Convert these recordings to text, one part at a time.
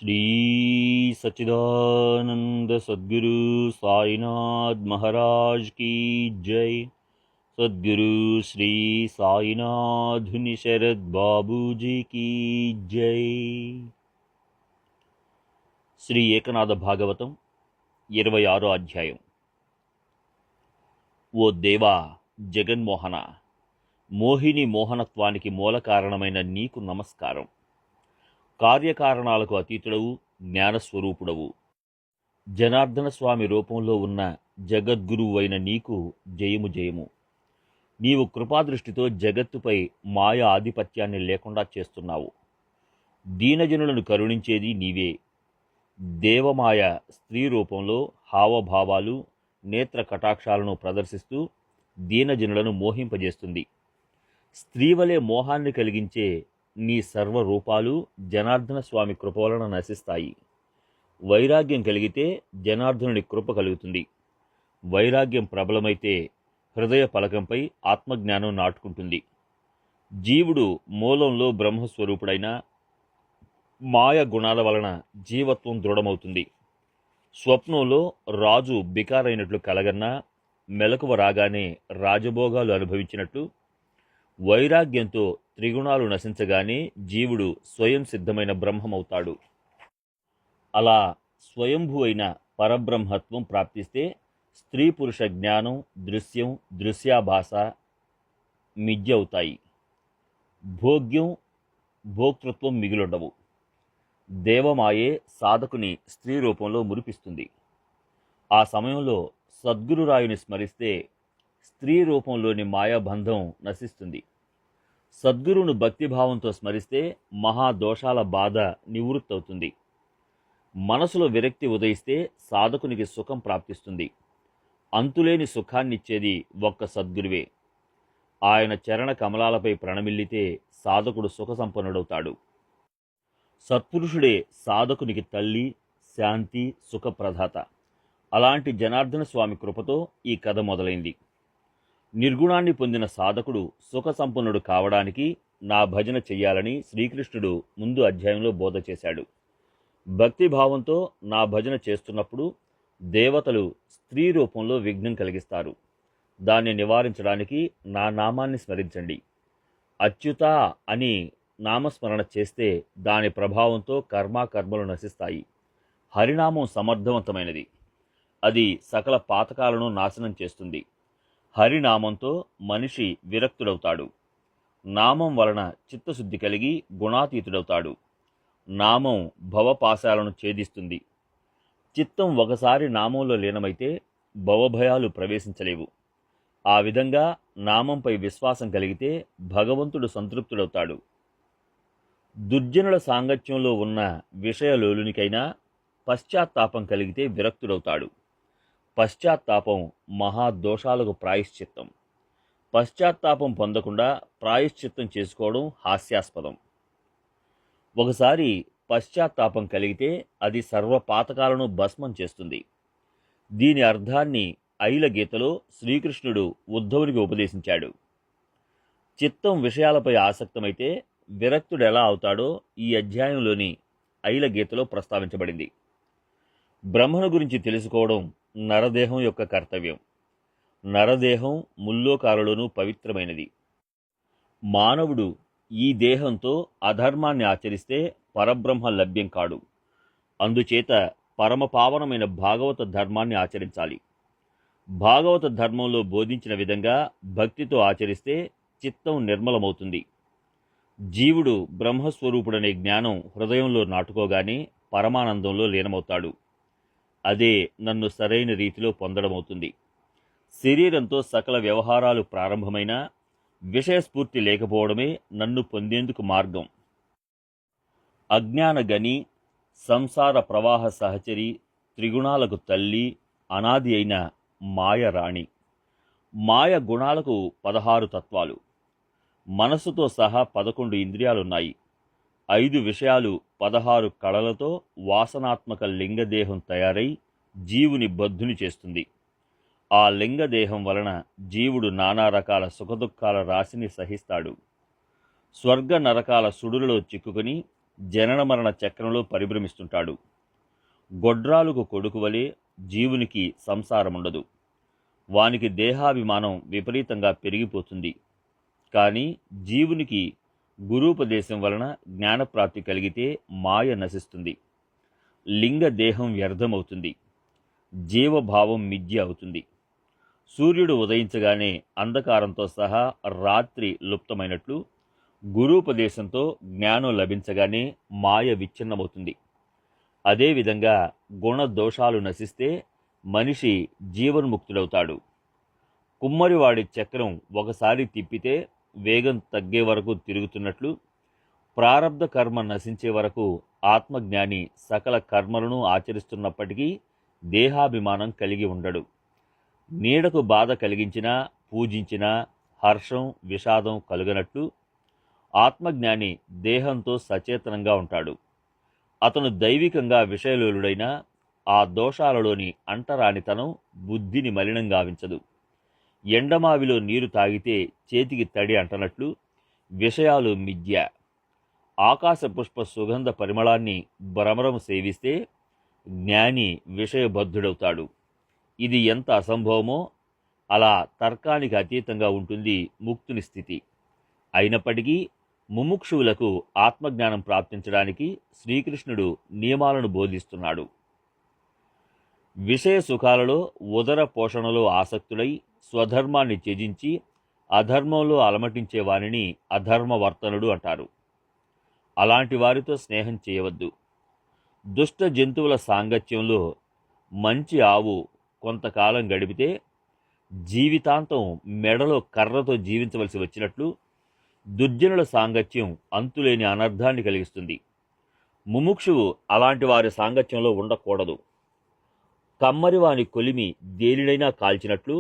श्री सच्चिदानंद सद्गुरु साईनाथ महाराज की जय। सद्गुरु श्री साईनाथ शरद बाबू जी की जय। శ్రీ ఏకనాథ భాగవతం 26వ అధ్యాయం. ఓ దేవా జగన్మోహన, మోహిని మోహనత్వానికి మూల కారణమైన నీకు నమస్కారం. కార్యకారణాలకు అతీతుడవు, జ్ఞానస్వరూపుడవు, జనార్దన స్వామి రూపంలో ఉన్న జగద్గురువు అయిన నీకు జయము జయము. నీవు కృపాదృష్టితో జగత్తుపై మాయ ఆధిపత్యాన్ని లేకుండా చేస్తున్నావు. దీనజనులను కరుణించేది నీవే. దేవమాయ స్త్రీ రూపంలో హావభావాలు, నేత్ర కటాక్షాలను ప్రదర్శిస్తూ దీనజనులను మోహింపజేస్తుంది. స్త్రీవలే మోహాన్ని కలిగించే నీ సర్వరూపాలు జనార్దన స్వామి కృప వలన నశిస్తాయి. వైరాగ్యం కలిగితే జనార్దనుని కృప కలుగుతుంది. వైరాగ్యం ప్రబలమైతే హృదయ పలకంపై ఆత్మజ్ఞానం నాటుకుంటుంది. జీవుడు మూలంలో బ్రహ్మస్వరూపుడైన మాయ గుణాల వలన జీవత్వం దృఢమవుతుంది. స్వప్నంలో రాజు బికారైనట్లు కలగన్నా మెలకువ రాగానే రాజభోగాలు అనుభవించినట్లు వైరాగ్యంతో త్రిగుణాలు నశించగానే జీవుడు స్వయం సిద్ధమైన బ్రహ్మమవుతాడు. అలా స్వయంభూ అయిన పరబ్రహ్మత్వం ప్రాప్తిస్తే స్త్రీ పురుష జ్ఞానం, దృశ్యం, దృశ్యాభాస మిథ్య అవుతాయి. భోగ్యం, భోక్తృత్వం మిగిలుండవు. దేవమాయే సాధకుని స్త్రీ రూపంలో మురిపిస్తుంది. ఆ సమయంలో సద్గురురాయుని స్మరిస్తే స్త్రీ రూపంలోని మాయాబంధం నశిస్తుంది. సద్గురువును భక్తిభావంతో స్మరిస్తే మహాదోషాల బాధ నివృత్తవుతుంది. మనసులో విరక్తి ఉదయిస్తే సాధకునికి సుఖం ప్రాప్తిస్తుంది. అంతులేని సుఖాన్నిచ్చేది ఒక్క సద్గురువే. ఆయన చరణ కమలాలపై ప్రణమిల్లితే సాధకుడు సుఖ సంపన్నుడవుతాడు. సత్పురుషుడే సాధకునికి తల్లి, శాంతి, సుఖప్రదాత. అలాంటి జనార్దన స్వామి కృపతో ఈ కథ మొదలైంది. నిర్గుణాన్ని పొందిన సాధకుడు సుఖ సంపన్నుడు కావడానికి నా భజన చెయ్యాలని శ్రీకృష్ణుడు ముందు అధ్యాయంలో బోధ చేశాడు. భక్తిభావంతో నా భజన చేస్తున్నప్పుడు దేవతలు స్త్రీ రూపంలో విఘ్నం కలిగిస్తారు. దాన్ని నివారించడానికి నా నామాన్ని స్మరించండి. అచ్యుత అని నామస్మరణ చేస్తే దాని ప్రభావంతో కర్మలు నశిస్తాయి. హరినామం సమర్థవంతమైనది. అది సకల పాతకాలను నాశనం చేస్తుంది. హరినామంతో మనిషి విరక్తుడవుతాడు. నామం వలన చిత్తశుద్ధి కలిగి గుణాతీతుడవుతాడు. నామం భవపాశాలను ఛేదిస్తుంది. చిత్తం ఒకసారి నామంలో లీనమైతే భవభయాలు ప్రవేశించలేవు. ఆ విధంగా నామంపై విశ్వాసం కలిగితే భగవంతుడు సంతృప్తుడవుతాడు. దుర్జనుల సాంగత్యంలో ఉన్న విషయలోలునికైనా పశ్చాత్తాపం కలిగితే విరక్తుడవుతాడు. పశ్చాత్తాపం మహాదోషాలకు ప్రాయశ్చిత్తం. పశ్చాత్తాపం పొందకుండా ప్రాయశ్చిత్తం చేసుకోవడం హాస్యాస్పదం. ఒకసారి పశ్చాత్తాపం కలిగితే అది సర్వపాతకాలను భస్మం చేస్తుంది. దీని అర్థాన్ని ఐల గీతలో శ్రీకృష్ణుడు ఉద్ధవునికి ఉపదేశించాడు. చిత్తం విషయాలపై ఆసక్తమైతే విరక్తుడు ఎలా అవుతాడో ఈ అధ్యాయంలోని ఐల గీతలో ప్రస్తావించబడింది. బ్రహ్మను గురించి తెలుసుకోవడం నరదేహం యొక్క కర్తవ్యం. నరదేహం ముల్లోకాలలోనూ పవిత్రమైనది. మానవుడు ఈ దేహంతో అధర్మాన్ని ఆచరిస్తే పరబ్రహ్మ లభ్యం కాడు. అందుచేత పరమపావనమైన భాగవత ధర్మాన్ని ఆచరించాలి. భాగవత ధర్మంలో బోధించిన విధంగా భక్తితో ఆచరిస్తే చిత్తం నిర్మలమవుతుంది. జీవుడు బ్రహ్మస్వరూపుడనే జ్ఞానం హృదయంలో నాటుకోగానే పరమానందంలో లీనమవుతాడు. అదే నన్ను సరైన రీతిలో పొందడమవుతుంది. శరీరంతో సకల వ్యవహారాలు ప్రారంభమైనా విషయస్ఫూర్తి లేకపోవడమే నన్ను పొందేందుకు మార్గం. అజ్ఞాన గని, సంసార ప్రవాహ సహచరి, త్రిగుణాలకు తల్లి, అనాది అయిన మాయ రాణి. మాయ గుణాలకు 16 తత్వాలు. మనస్సుతో సహా 11 ఇంద్రియాలున్నాయి. 5 విషయాలు 16 కళలతో వాసనాత్మక లింగదేహం తయారై జీవుని బద్ధుని చేస్తుంది. ఆ లింగదేహం వలన జీవుడు నానా రకాల సుఖదుఖాల రాశిని సహిస్తాడు. స్వర్గ నరకాల సుడులలో చిక్కుకుని జనన మరణ చక్రంలో పరిభ్రమిస్తుంటాడు. గొడ్రాలుకు కొడుకు వలె జీవునికి సంసారముండదు. వానికి దేహాభిమానం విపరీతంగా పెరిగిపోతుంది. కానీ జీవునికి గురూపదేశం వలన జ్ఞానప్రాప్తి కలిగితే మాయ నశిస్తుంది. లింగ దేహం వ్యర్థమవుతుంది. జీవభావం మిథ్య అవుతుంది. సూర్యుడు ఉదయించగానే అంధకారంతో సహా రాత్రి లుప్తమైనట్లు గురూపదేశంతో జ్ఞానం లభించగానే మాయ విచ్ఛిన్నమవుతుంది. అదేవిధంగా గుణదోషాలు నశిస్తే మనిషి జీవన్ముక్తుడవుతాడు. కుమ్మరివాడి చక్రం ఒకసారి తిప్పితే వేగం తగ్గే వరకు తిరుగుతున్నట్లు ప్రారబ్ధ కర్మ నశించే వరకు ఆత్మజ్ఞాని సకల కర్మలను ఆచరిస్తున్నప్పటికీ దేహాభిమానం కలిగి ఉండడు. నీడకు బాధ కలిగించినా పూజించినా హర్షం విషాదం కలుగనట్లు ఆత్మజ్ఞాని దేహంతో సచేతనంగా ఉంటాడు. అతను దైవికంగా విషయలోలుడైనా ఆ దోషాలలోని అంటరానితనం బుద్ధిని మలినం గావించదు. ఎండమావిలో నీరు తాగితే చేతికి తడి అంటనట్లు విషయాలు మిథ్య. ఆకాశ పుష్ప సుగంధ పరిమళాన్ని భ్రమరం సేవిస్తే జ్ఞాని విషయబద్ధుడవుతాడు. ఇది ఎంత అసంభవమో అలా తర్కానికి అతీతంగా ఉంటుంది ముక్తుని స్థితి. అయినప్పటికీ ముముక్షువులకు ఆత్మజ్ఞానం ప్రాప్తించడానికి శ్రీకృష్ణుడు నియమాలను బోధిస్తున్నాడు. విషయ సుఖాలలో ఉదర పోషణలో ఆసక్తులై స్వధర్మాన్ని త్యజించి అధర్మంలో అలమటించే వారిని అధర్మవర్తనుడు అంటారు. అలాంటి వారితో స్నేహం చేయవద్దు. దుష్ట జంతువుల సాంగత్యంలో మంచి ఆవు కొంతకాలం గడిపితే జీవితాంతం మెడలో కర్రతో జీవించవలసి వచ్చినట్లు దుర్జనుల సాంగత్యం అంతులేని అనర్థాన్ని కలిగిస్తుంది. ముముక్షువు అలాంటి వారి సాంగత్యంలో ఉండకూడదు. కమ్మరివాని కొలిమి దేనినైనా కాల్చినట్లు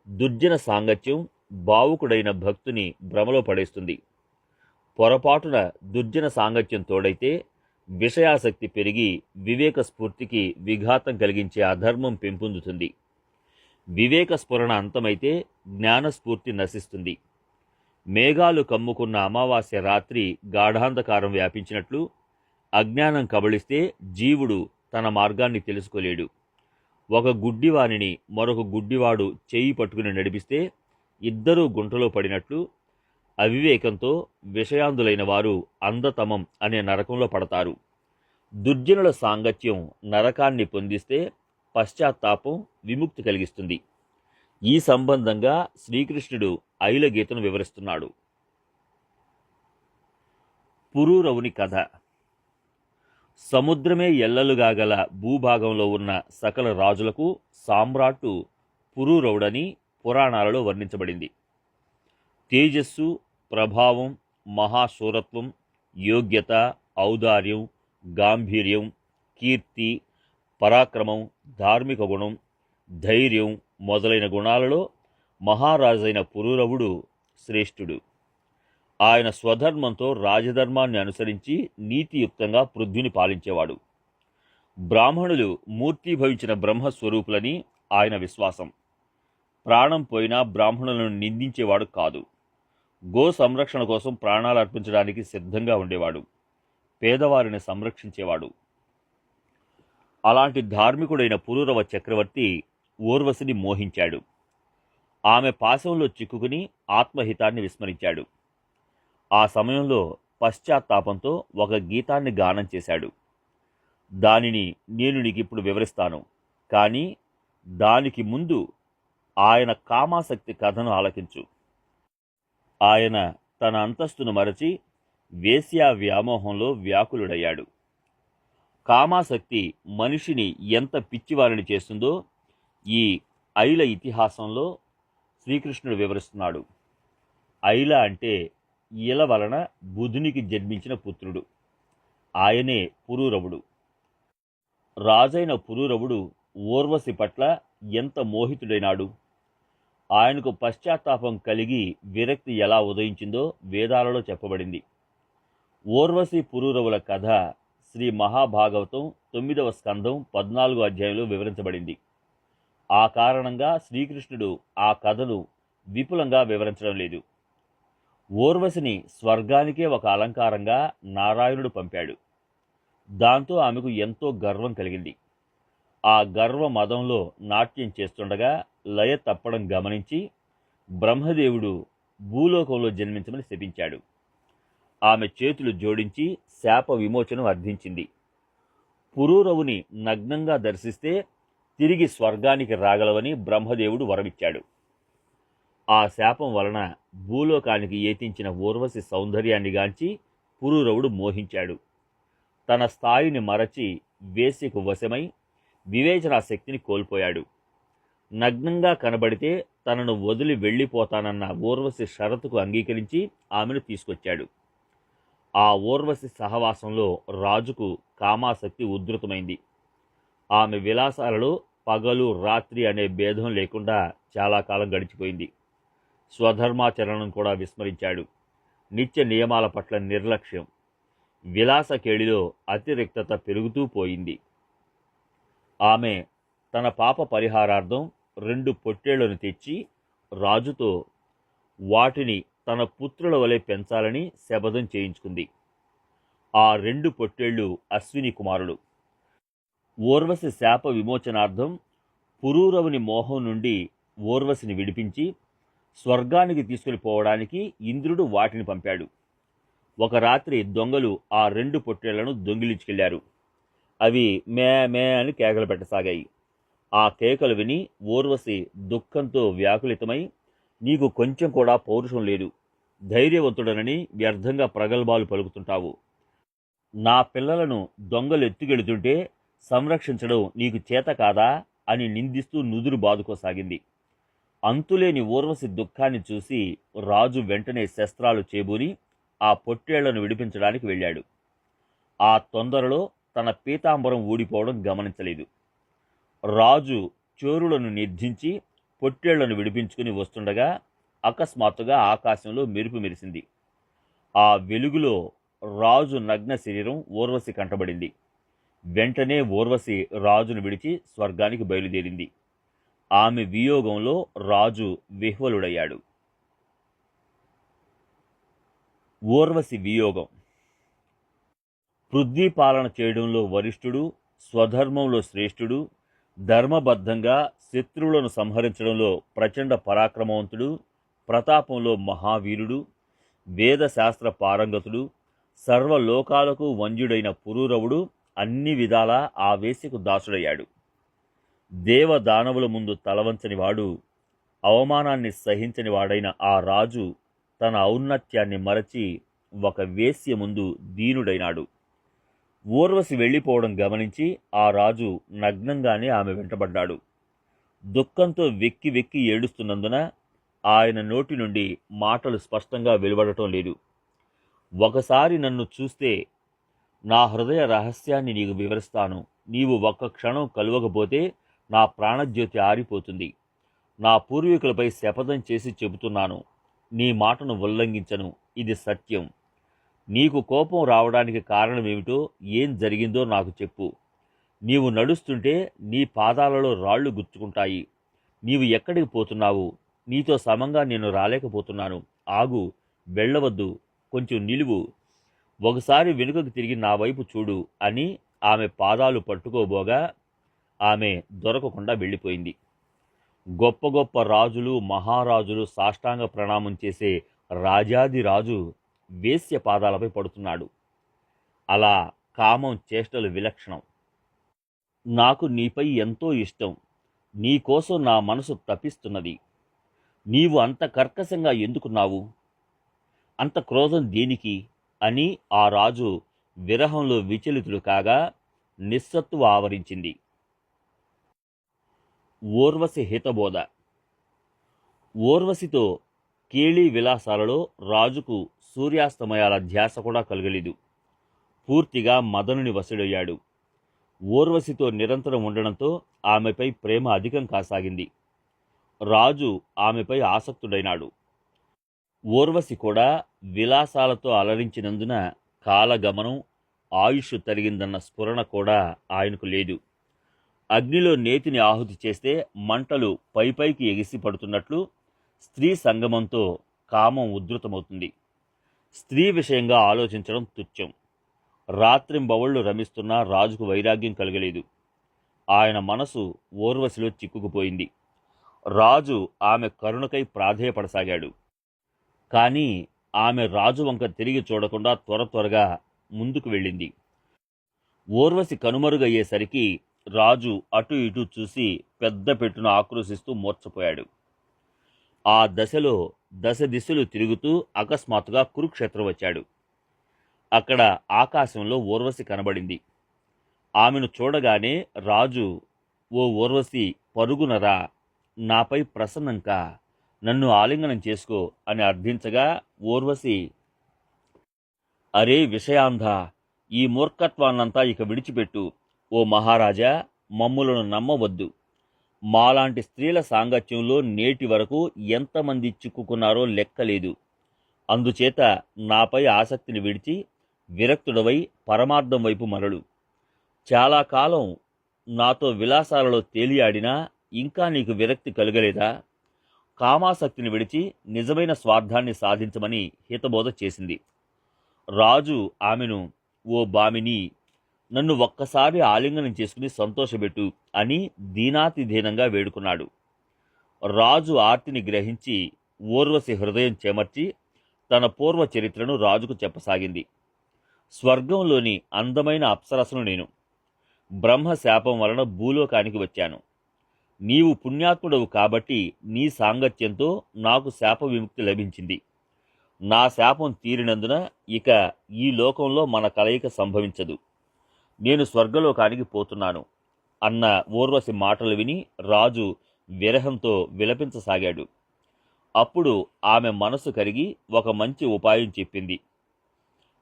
దుర్జన సాంగత్యం భావుకుడైన భక్తుని భ్రమలో పడేస్తుంది. పొరపాటున దుర్జన సాంగత్యం తోడైతే విషయాసక్తి పెరిగి వివేక స్ఫూర్తికి విఘాతం కలిగించే అధర్మం పెంపొందుతుంది. వివేక స్ఫురణ అంతమైతే జ్ఞానస్ఫూర్తి నశిస్తుంది. మేఘాలు కమ్ముకున్న అమావాస్య రాత్రి గాఢాంధకారం వ్యాపించినట్లు అజ్ఞానం కబళిస్తే జీవుడు తన మార్గాన్ని తెలుసుకోలేడు. ఒక గుడ్డివానిని మరొక గుడ్డివాడు చేయి పట్టుకుని నడిపిస్తే ఇద్దరూ గుంటలో పడినట్లు అవివేకంతో విషయాందులైన వారు అంధతమం అనే నరకంలో పడతారు. దుర్జనుల సాంగత్యం నరకాన్ని పొందిస్తే పశ్చాత్తాపం విముక్తి కలిగిస్తుంది. ఈ సంబంధంగా శ్రీకృష్ణుడు ఐల గీతను వివరిస్తున్నాడు. పురూరవుని కథ. సముద్రమే ఎల్లలుగా గల భూభాగంలో ఉన్న సకల రాజులకు సామ్రాట్టు పురూరవుడని పురాణాలలో వర్ణించబడింది. తేజస్సు, ప్రభావం, మహాశూరత్వం, యోగ్యత, ఔదార్యం, గాంభీర్యం, కీర్తి, పరాక్రమం, ధార్మిక గుణం, ధైర్యం మొదలైన గుణాలలో మహారాజైన పురూరవుడు శ్రేష్ఠుడు. ఆయన స్వధర్మంతో రాజధర్మాన్ని అనుసరించి నీతియుక్తంగా పృథ్వీని పాలించేవాడు. బ్రాహ్మణులు మూర్తీభవించిన బ్రహ్మస్వరూపులని ఆయన విశ్వాసం. ప్రాణం పోయినా బ్రాహ్మణులను నిందించేవాడు కాదు. గో సంరక్షణ కోసం ప్రాణాలు అర్పించడానికి సిద్ధంగా ఉండేవాడు. పేదవారిని సంరక్షించేవాడు. అలాంటి ధార్మికుడైన పురూరవ చక్రవర్తి ఊర్వశిని మోహించాడు. ఆమె పాశంలో చిక్కుకుని ఆత్మహితాన్ని విస్మరించాడు. ఆ సమయంలో పశ్చాత్తాపంతో ఒక గీతాన్ని గానం చేశాడు. దానిని నేను నీకిప్పుడు వివరిస్తాను. కానీ దానికి ముందు ఆయన కామాసక్తి కథను ఆలకించు. ఆయన తన అంతస్తును మరచి వేశ్యా వ్యామోహంలో వ్యాకులుడయ్యాడు. కామాసక్తి మనిషిని ఎంత పిచ్చివారిని చేస్తుందో ఈ ఐల ఇతిహాసంలో శ్రీకృష్ణుడు వివరిస్తున్నాడు. ఐల అంటే ఇల వలన బుధునికి జన్మించిన పుత్రుడు. ఆయనే పురూరవుడు. రాజైన పురూరవుడు ఊర్వశి పట్ల ఎంత మోహితుడైనాడు. ఆయనకు పశ్చాత్తాపం కలిగి విరక్తి ఎలా ఉదయించిందో వేదాలలో చెప్పబడింది. ఊర్వశి పురూరవుల కథ శ్రీ మహాభాగవతం 9వ స్కంధం 14వ అధ్యాయంలో వివరించబడింది. ఆ కారణంగా శ్రీకృష్ణుడు ఆ కథను విపులంగా వివరించడం లేదు. ఊర్వశిని స్వర్గానికే ఒక అలంకారంగా నారాయణుడు పంపాడు. దాంతో ఆమెకు ఎంతో గర్వం కలిగింది. ఆ గర్వ మదంలో నాట్యం చేస్తుండగా లయ తప్పడం గమనించి బ్రహ్మదేవుడు భూలోకంలో జన్మించమని శపించాడు. ఆమె చేతులు జోడించి శాప విమోచనం అర్థించింది. పురూరవుని నగ్నంగా దర్శిస్తే తిరిగి స్వర్గానికి రాగలవని బ్రహ్మదేవుడు వరమిచ్చాడు. ఆ శాపం వలన భూలోకానికి ఏతించిన ఊర్వశి సౌందర్యాన్ని గాంచి పురూరవుడు మోహించాడు. తన స్థాయిని మరచి వేశ్యకు వశమై వివేచనా శక్తిని కోల్పోయాడు. నగ్నంగా కనబడితే తనను వదిలి వెళ్ళిపోతానన్న ఊర్వశి షరతుకు అంగీకరించి ఆమెను తీసుకొచ్చాడు. ఆ ఊర్వశి సహవాసంలో రాజుకు కామాసక్తి ఉధృతమైంది. ఆమె విలాసాలలో పగలు రాత్రి అనే భేదం లేకుండా చాలా కాలం గడిచిపోయింది. స్వధర్మాచరణను కూడా విస్మరించాడు. నిత్య నియమాల పట్ల నిర్లక్ష్యం, విలాసకేళిలో అతిరిక్తత పెరుగుతూ పోయింది. ఆమె తన పాప పరిహారార్థం 2 పొట్టేళ్లను తెచ్చి రాజుతో వాటిని తన పుత్రుల వలె పెంచాలని శపథం చేయించుకుంది. ఆ 2 పొట్టేళ్లు అశ్విని కుమారులు. ఊర్వశి శాప విమోచనార్థం పురూరవుని మోహం నుండి ఊర్వశిని విడిపించి స్వర్గానికి తీసుకుని పోవడానికి ఇంద్రుడు వాటిని పంపాడు. ఒక రాత్రి దొంగలు ఆ 2 పొట్టేళ్లను దొంగిలించుకెళ్లారు. అవి మే మే అని కేకలు పెట్టసాగాయి. ఆ కేకలు విని ఊర్వశి దుఃఖంతో వ్యాకులితమై, నీకు కొంచెం కూడా పౌరుషం లేదు, ధైర్యవంతుడనని వ్యర్థంగా ప్రగల్భాలు పలుకుతుంటావు. నా పిల్లలను దొంగలు ఎత్తుకెడుతుంటే సంరక్షించడం నీకు చేత కాదా అని నిందిస్తూ నుదురు బాదుకోసాగింది. అంతులేని ఊర్వశి దుఃఖాన్ని చూసి రాజు వెంటనే శస్త్రాలు చేబూని ఆ పొట్టేళ్లను విడిపించడానికి వెళ్ళాడు. ఆ తొందరలో తన పీతాంబరం ఊడిపోవడం గమనించలేదు. రాజు చోరులను నిర్జించి పొట్టేళ్లను విడిపించుకుని వస్తుండగా అకస్మాత్తుగా ఆకాశంలో మెరుపు మెరిసింది. ఆ వెలుగులో రాజు నగ్న శరీరం ఊర్వశి కంటబడింది. వెంటనే ఊర్వశి రాజును విడిచి స్వర్గానికి బయలుదేరింది. ఆమె వియోగంలో రాజు విహ్వలుడయ్యాడు. ఊర్వశి వియోగం. పృథ్వీపాలన చేయడంలో వరిష్ఠుడు, స్వధర్మంలో శ్రేష్ఠుడు, ధర్మబద్ధంగా శత్రువులను సంహరించడంలో ప్రచండ పరాక్రమవంతుడు, ప్రతాపంలో మహావీరుడు, వేదశాస్త్ర పారంగతుడు, సర్వలోకాలకు వంద్యుడైన పురూరవుడు అన్ని విధాలా ఆ వేశ్యకు దాసుడయ్యాడు. దేవదానవుల ముందు తలవంచని వాడు, అవమానాన్ని సహించని వాడైన ఆ రాజు తన ఔన్నత్యాన్ని మరచి ఒక వేశ్య ముందు దీనుడైనాడు. ఊర్వశి వెళ్ళిపోవడం గమనించి ఆ రాజు నగ్నంగానే ఆమె వెంటబడ్డాడు. దుఃఖంతో వెక్కి వెక్కి ఏడుస్తున్నందున ఆయన నోటి నుండి మాటలు స్పష్టంగా వెలువడటం లేదు. ఒకసారి నన్ను చూస్తే నా హృదయ రహస్యాన్ని నీకు వివరిస్తాను. నీవు ఒక్క క్షణం కలువకపోతే నా ప్రాణజ్యోతి ఆరిపోతుంది. నా పూర్వీకులపై శపథం చేసి చెబుతున్నాను, నీ మాటను ఉల్లంఘించను. ఇది సత్యం. నీకు కోపం రావడానికి కారణమేమిటో, ఏం జరిగిందో నాకు చెప్పు. నీవు నడుస్తుంటే నీ పాదాలలో రాళ్లు గుచ్చుకుంటాయి. నీవు ఎక్కడికి పోతున్నావు? నీతో సమంగా నేను రాలేకపోతున్నాను. ఆగు, వెళ్ళవద్దు, కొంచెం నిలువు. ఒకసారి వెనుకకు తిరిగి నా వైపు చూడు అని ఆమె పాదాలు పట్టుకోబోగా ఆమె దొరకకుండా వెళ్ళిపోయింది. గొప్ప గొప్ప రాజులు, మహారాజులు సాష్టాంగ ప్రణామం చేసే రాజాది రాజు వేశ్య పాదాలపై పడుతున్నాడు. అలా కామం చేష్టలు విలక్షణం. నాకు నీపై ఎంతో ఇష్టం. నీకోసం నా మనసు తపిస్తున్నది. నీవు అంత కర్కశంగా ఎందుకున్నావు? అంత క్రోధం దేనికి అని ఆ రాజు విరహంలో విచలితుడు కాగా నిస్సత్తువ ఆవరించింది. ఊర్వశి హితబోధ. ఊర్వశితో కేళీ విలాసాలలో రాజుకు సూర్యాస్తమయాల ధ్యాస కూడా కలగలేదు. పూర్తిగా మదనుని వశుడయ్యాడు. ఊర్వశితో నిరంతరం ఉండడంతో ఆమెపై ప్రేమ అధికం కాసాగింది. రాజు ఆమెపై ఆసక్తుడైనాడు. ఊర్వశి కూడా విలాసాలతో అలరించినందున కాలగమనం, ఆయుష్ తరిగిందన్న స్ఫురణ కూడా ఆయనకు లేదు. అగ్నిలో నేతిని ఆహుతి చేస్తే మంటలు పైపైకి ఎగిసి పడుతున్నట్లు స్త్రీ సంగమంతో కామం ఉధృతమవుతుంది. స్త్రీ విషయంగా ఆలోచించడం తుచ్చం. రాత్రింబవళ్లు రమిస్తున్న రాజుకు వైరాగ్యం కలగలేదు. ఆయన మనసు ఊర్వశిలో చిక్కుకుపోయింది. రాజు ఆమె కరుణకై ప్రాధేయపడసాగాడు. కానీ ఆమె రాజు వంక తిరిగి చూడకుండా త్వరగా ముందుకు వెళ్ళింది. ఊర్వశి కనుమరుగయ్యేసరికి రాజు అటు ఇటు చూసి పెద్ద పెట్టును ఆక్రోశిస్తూ మూర్ఛపోయాడు. ఆ దశలో దశ దిశలు తిరుగుతూ అకస్మాత్తుగా కురుక్షేత్రం వచ్చాడు. అక్కడ ఆకాశంలో ఊర్వశి కనబడింది. ఆమెను చూడగానే రాజు, ఓ ఊర్వశి, పరుగునరా, నాపై ప్రసన్నంకా, నన్ను ఆలింగనం చేసుకో అని అర్థించగా ఊర్వశి, అరే విషయాంధ, ఈ మూర్ఖత్వాన్నంతా ఇక విడిచిపెట్టు. ఓ మహారాజా, మమ్ములను నమ్మవద్దు. మాలాంటి స్త్రీల సాంగత్యంలో నేటి వరకు ఎంతమంది చిక్కుకున్నారో లెక్కలేదు. అందుచేత నాపై ఆసక్తిని విడిచి విరక్తుడవై పరమార్థం వైపు మరలు. చాలా కాలం నాతో విలాసాలలో తేలియాడినా ఇంకా నీకు విరక్తి కలగలేదా? కామాసక్తిని విడిచి నిజమైన స్వార్థాన్ని సాధించమని హితబోధ చేసింది. రాజు ఆమెను, ఓ బామిని, నన్ను ఒక్కసారి ఆలింగనం చేసుకుని సంతోషపెట్టు అని దీనాతిదీనంగా వేడుకున్నాడు. రాజు ఆర్తిని గ్రహించి ఊర్వశి హృదయం చెమర్చి తన పూర్వ చరిత్రను రాజుకు చెప్పసాగింది. స్వర్గంలోని అందమైన అప్సరసను నేను. బ్రహ్మశాపం వలన భూలోకానికి వచ్చాను. నీవు పుణ్యాత్ముడవు కాబట్టి నీ సాంగత్యంతో నాకు శాప విముక్తి లభించింది. నా శాపం తీరినందున ఇక ఈ లోకంలో మన కలయిక సంభవించదు. నేను స్వర్గలోకానికి పోతున్నాను అన్న ఊర్వశి మాటలు విని రాజు విరహంతో విలపించసాగాడు. అప్పుడు ఆమె మనసు కరిగి ఒక మంచి ఉపాయం చెప్పింది.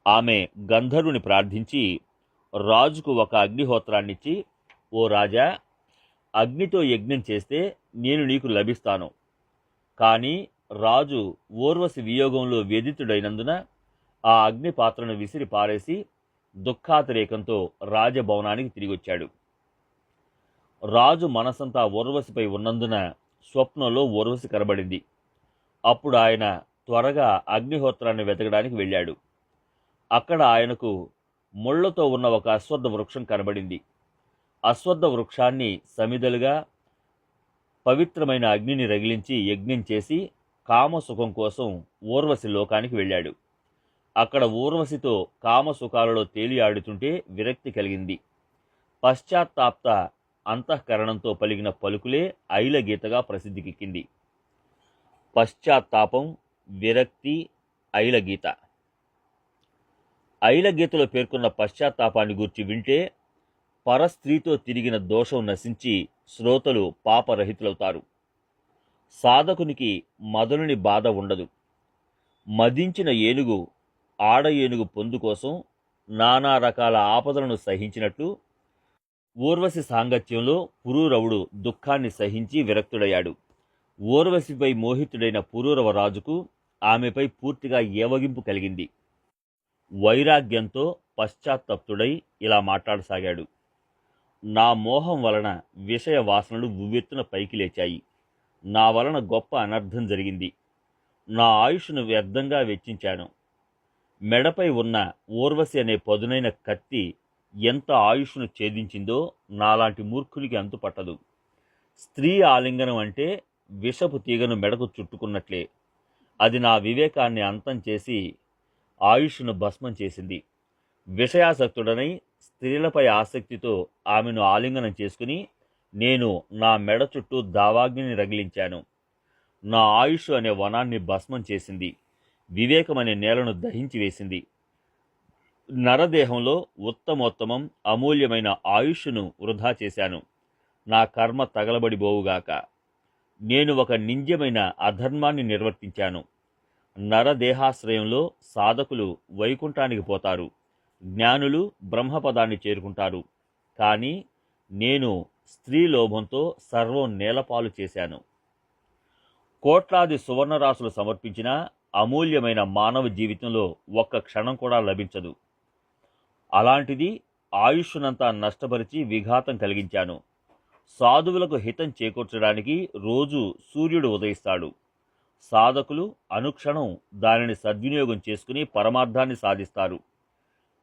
ఆమె గంధర్వుని ప్రార్థించి రాజుకు ఒక అగ్నిహోత్రాన్నిచ్చి, ఓ రాజా, అగ్నితో యజ్ఞం చేస్తే నేను నీకు లభిస్తాను. కానీ రాజు ఊర్వశి వియోగంలో వ్యధితుడైనందున ఆ అగ్ని పాత్రను విసిరి పారేసి దుఃఖాతిరేకంతో రాజభవనానికి తిరిగొచ్చాడు. రాజు మనసంతా ఊర్వశిపై ఉన్నందున స్వప్నంలో ఊర్వశి కనబడింది. అప్పుడు ఆయన త్వరగా అగ్నిహోత్రాన్ని వెతకడానికి వెళ్ళాడు. అక్కడ ఆయనకు ముళ్లతో ఉన్న ఒక అశ్వత్థ వృక్షం కనబడింది. అశ్వత్థ వృక్షాన్ని సమిదలుగా పవిత్రమైన అగ్నిని రగిలించి యజ్ఞం చేసి కామసుఖం కోసం ఊర్వశి లోకానికి వెళ్ళాడు. అక్కడ ఊర్వశితో కామసుఖాలలో తేలియాడుతుంటే విరక్తి కలిగింది. పశ్చాత్తాప్త అంతఃకరణంతో పలికిన పలుకులే ఐలగీతగా ప్రసిద్ధికెక్కింది. పశ్చాత్తాపం, విరక్తి, ఐలగీత. ఐలగీతలో పేర్కొన్న పశ్చాత్తాపాన్ని గూర్చి వింటే పరస్త్రీతో తిరిగిన దోషం నశించి శ్రోతలు పాపరహితులవుతారు. సాధకునికి మదనుని బాధ ఉండదు. మదించిన ఏనుగు ఆడ ఏనుగు పొందు కోసం నానా రకాల ఆపదలను సహించినట్లు ఊర్వశి సాంగత్యంలో పురూరవుడు దుఃఖాన్ని సహించి విరక్తుడయ్యాడు. ఊర్వశిపై మోహితుడైన పురూరవ రాజుకు ఆమెపై పూర్తిగా ఏవగింపు కలిగింది. వైరాగ్యంతో పశ్చాత్తప్తుడై ఇలా మాట్లాడసాగాడు. నా మోహం వలన విషయ వాసనలు ఉవ్వెత్తున పైకి లేచాయి. నా వలన గొప్ప అనర్థం జరిగింది. నా ఆయుష్ను వ్యర్థంగా వెచ్చించాను. మెడపై ఉన్న ఊర్వశి అనే పదునైన కత్తి ఎంత ఆయుష్ను ఛేదించిందో నాలాంటి మూర్ఖునికి అంతుపట్టదు. స్త్రీ ఆలింగనం అంటే విషపు తీగను మెడకు చుట్టుకున్నట్లే. అది నా వివేకాన్ని అంతం చేసి ఆయుష్ను భస్మం చేసింది. విషయాసక్తుడనై స్త్రీలపై ఆసక్తితో ఆమెను ఆలింగనం చేసుకుని నేను నా మెడ చుట్టూ దావాగ్నిని రగిలించాను. నా ఆయుష్ అనే వనాన్ని భస్మం చేసింది. వివేకమనే నేలను దహించి వేసింది. నరదేహంలో ఉత్తమోత్తమం అమూల్యమైన ఆయుష్ను వృధా చేశాను. నా కర్మ తగలబడిబోవుగాక. నేను ఒక నింద్యమైన అధర్మాన్ని నిర్వర్తించాను. నరదేహాశ్రయంలో సాధకులు వైకుంఠానికి పోతారు. జ్ఞానులు బ్రహ్మపదాన్ని చేరుకుంటారు. కానీ నేను స్త్రీ లోభంతో సర్వం నేలపాలు చేశాను. కోట్లాది సువర్ణరాశులు సమర్పించిన అమూల్యమైన మానవ జీవితంలో ఒక్క క్షణం కూడా లభించదు. అలాంటిది ఆయుష్నంతా నష్టపరిచి విఘాతం కలిగించాను. సాధువులకు హితం చేకూర్చడానికి రోజు సూర్యుడు ఉదయిస్తాడు. సాధకులు అనుక్షణం దానిని సద్వినియోగం చేసుకుని పరమార్థాన్ని సాధిస్తారు.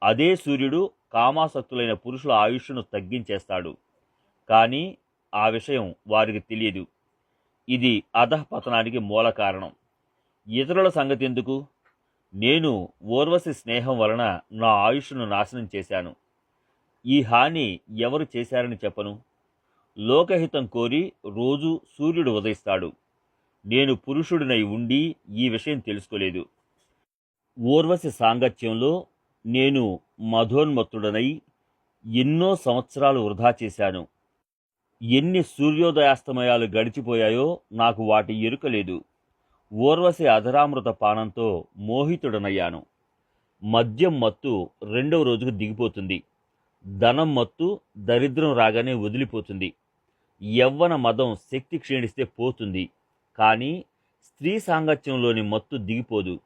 అదే సూర్యుడు కామాసక్తులైన పురుషుల ఆయుష్ను తగ్గించేస్తాడు. కానీ ఆ విషయం వారికి తెలియదు. ఇది అధఃపతనానికి మూల కారణం. ఇతరుల సంగతి ఎందుకు? నేను ఊర్వశి స్నేహం వలన నా ఆయుష్ను నాశనం చేశాను. ఈ హాని ఎవరు చేశారని చెప్పను? లోకహితం కోరి రోజు సూర్యుడు ఉదయిస్తాడు. నేను పురుషుడినై ఉండి ఈ విషయం తెలుసుకోలేదు. ఊర్వశి సాంగత్యంలో నేను మధోన్మత్తుడనై ఎన్నో సంవత్సరాలు వృధా చేశాను. ఎన్ని సూర్యోదయాస్తమయాలు గడిచిపోయాయో నాకు వాటి ఎరుక లేదు. ఊర్వశి అధరామృత పానంతో మోహితుడనయ్యాను. మద్యం మత్తు రెండవ రోజుకు దిగిపోతుంది. ధనం మత్తు దరిద్రం రాగానే వదిలిపోతుంది. యవ్వన మదం శక్తి క్షీణిస్తే పోతుంది. కానీ స్త్రీ సాంగత్యంలోని మత్తు దిగిపోదు.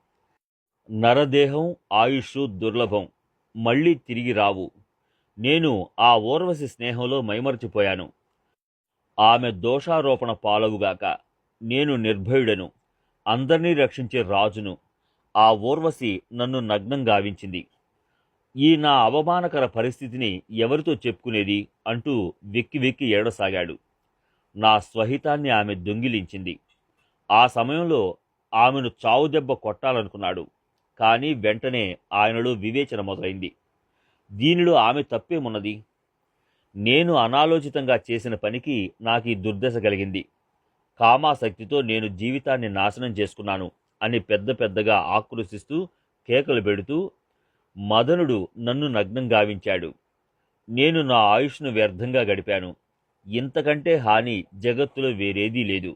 నరదేహం ఆయుష్ దుర్లభం, మళ్ళీ తిరిగి రావు. నేను ఆ ఊర్వశి స్నేహంలో మైమరచిపోయాను. ఆమె దోషారోపణ పాలవుగాక. నేను నిర్భయుడను, అందరినీ రక్షించే రాజును. ఆ ఊర్వశి నన్ను నగ్నం గావించింది. ఈ నా అవమానకర పరిస్థితిని ఎవరితో చెప్పుకునేది అంటూ వెక్కి వెక్కి ఏడసాగాడు. నా స్వహితాన్ని ఆమె దొంగిలించింది. ఆ సమయంలో ఆమెను చావు దెబ్బ కొట్టాలనుకున్నాడు. కానీ వెంటనే ఆయనలో వివేచన మొదలైంది. దీనిలో ఆమె తప్పేమున్నది? నేను అనాలోచితంగా చేసిన పనికి నాకు ఈ దుర్దశ కలిగింది. కామాసక్తితో నేను జీవితాన్ని నాశనం చేసుకున్నాను అని పెద్ద పెద్దగా ఆక్రోశిస్తూ కేకలు పెడుతూ మదనుడు నన్ను నగ్నం గావించాడు. నేను నా ఆయుష్ను వ్యర్థంగా గడిపాను. ఇంతకంటే హాని జగత్తులో వేరేదీ లేదు.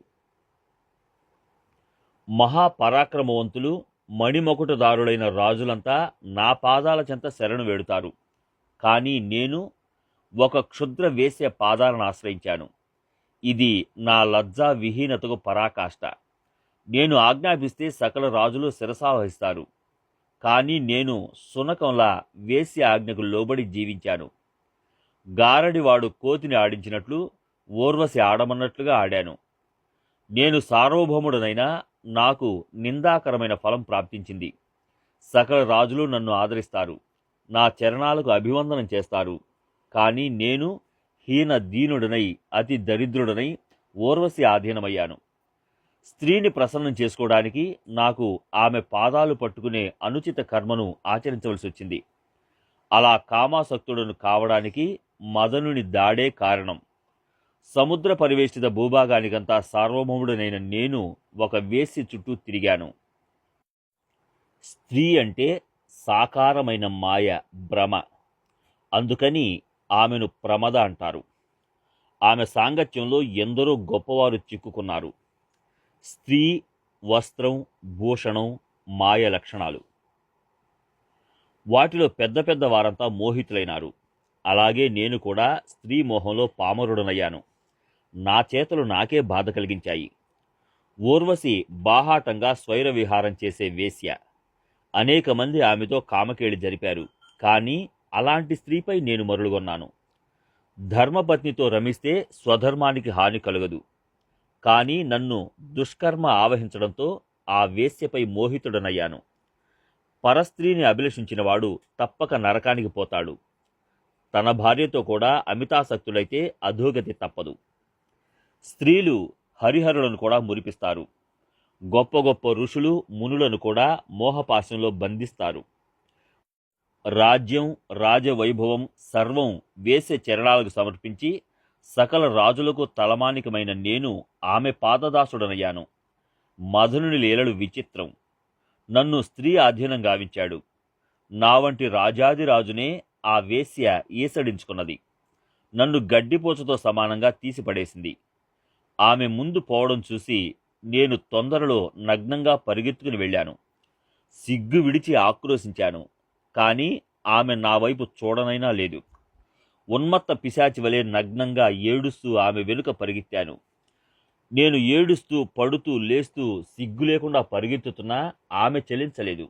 మహాపరాక్రమవంతులు మణిమకుటదారులైన రాజులంతా నా పాదాల చెంత శరణు వేడుతారు. కానీ నేను ఒక క్షుద్ర వేశ్య పాదాలను ఆశ్రయించాను. ఇది నా లజ్జా విహీనతకు పరాకాష్ట. నేను ఆజ్ఞాపిస్తే సకల రాజులు శిరసావహిస్తారు. కానీ నేను సునకంలా వేశ్య ఆజ్ఞకు లోబడి జీవించాను. గారడివాడు కోతిని ఆడించినట్లు ఊర్వశి ఆడమన్నట్లుగా ఆడాను. నేను సార్వభౌముడనైనా నాకు నిందాకరమైన ఫలం ప్రాప్తించింది. సకల రాజులు నన్ను ఆదరిస్తారు, నా చరణాలకు అభివందనం చేస్తారు. కానీ నేను హీన దీనుడనై అతి దరిద్రుడనై ఊర్వశి ఆధీనమయ్యాను. స్త్రీని ప్రసన్నం చేసుకోవడానికి నాకు ఆమె పాదాలు పట్టుకునే అనుచిత కర్మను ఆచరించవలసి వచ్చింది. అలా కామాసక్తుడను కావడానికి మదనుని దాడే కారణం. సముద్ర పరివేష్టిత భూభాగానికంతా సార్వభౌముడనైన నేను ఒక వేశ్య చుట్టూ తిరిగాను. స్త్రీ అంటే సాకారమైన మాయ, భ్రమ. అందుకని ఆమెను ప్రమద అంటారు. ఆమె సాంగత్యంలో ఎందరో గొప్పవారు చిక్కుకున్నారు. స్త్రీ, వస్త్రం, భూషణం మాయ లక్షణాలు. వాటిలో పెద్ద పెద్ద వారంతా మోహితులైనారు. అలాగే నేను కూడా స్త్రీ మోహంలో పామరుడనయ్యాను. నా చేతులు నాకే బాధ కలిగించాయి. ఊర్వశి బాహాటంగా స్వైర విహారం చేసే వేశ్య. అనేక మంది ఆమెతో కామకేళి జరిపారు. కానీ అలాంటి స్త్రీపై నేను మరులుగొన్నాను. ధర్మపత్నితో రమిస్తే స్వధర్మానికి హాని కలగదు. కానీ నన్ను దుష్కర్మ ఆవహించడంతో ఆ వేశ్యపై మోహితుడనయ్యాను. పరస్త్రీని అభిలషించినవాడు తప్పక నరకానికి పోతాడు. తన భార్యతో కూడా అమితాసక్తులైతే అధోగతి తప్పదు. స్త్రీలు హరిహరులను కూడా మురిపిస్తారు. గొప్ప గొప్ప ఋషులు, మునులను కూడా మోహపాశంలో బంధిస్తారు. రాజ్యం, రాజవైభవం సర్వం వేశ్య చరణాలకు సమర్పించి సకల రాజులకు తలమానికమైన నేను ఆమె పాదదాసుడనయ్యాను. మదనుని లీలలు విచిత్రం. నన్ను స్త్రీ ఆధీనం గావించాడు. నా వంటి రాజాదిరాజునే ఆ వేశ్య ఈసడించుకున్నది. నన్ను గడ్డిపోచతో సమానంగా తీసిపడేసింది. ఆమె ముందు పోవడం చూసి నేను తొందరలో నగ్నంగా పరిగెత్తుకుని వెళ్ళాను. సిగ్గు విడిచి ఆక్రోశించాను. కానీ ఆమె నా వైపు చూడనైనా లేదు. ఉన్మత్త పిశాచి వలె నగ్నంగా ఏడుస్తూ ఆమె వెనుక పరిగెత్తాను. నేను ఏడుస్తూ, పడుతూ, లేస్తూ సిగ్గు లేకుండా పరిగెత్తుతున్నా ఆమె చెలించలేదు.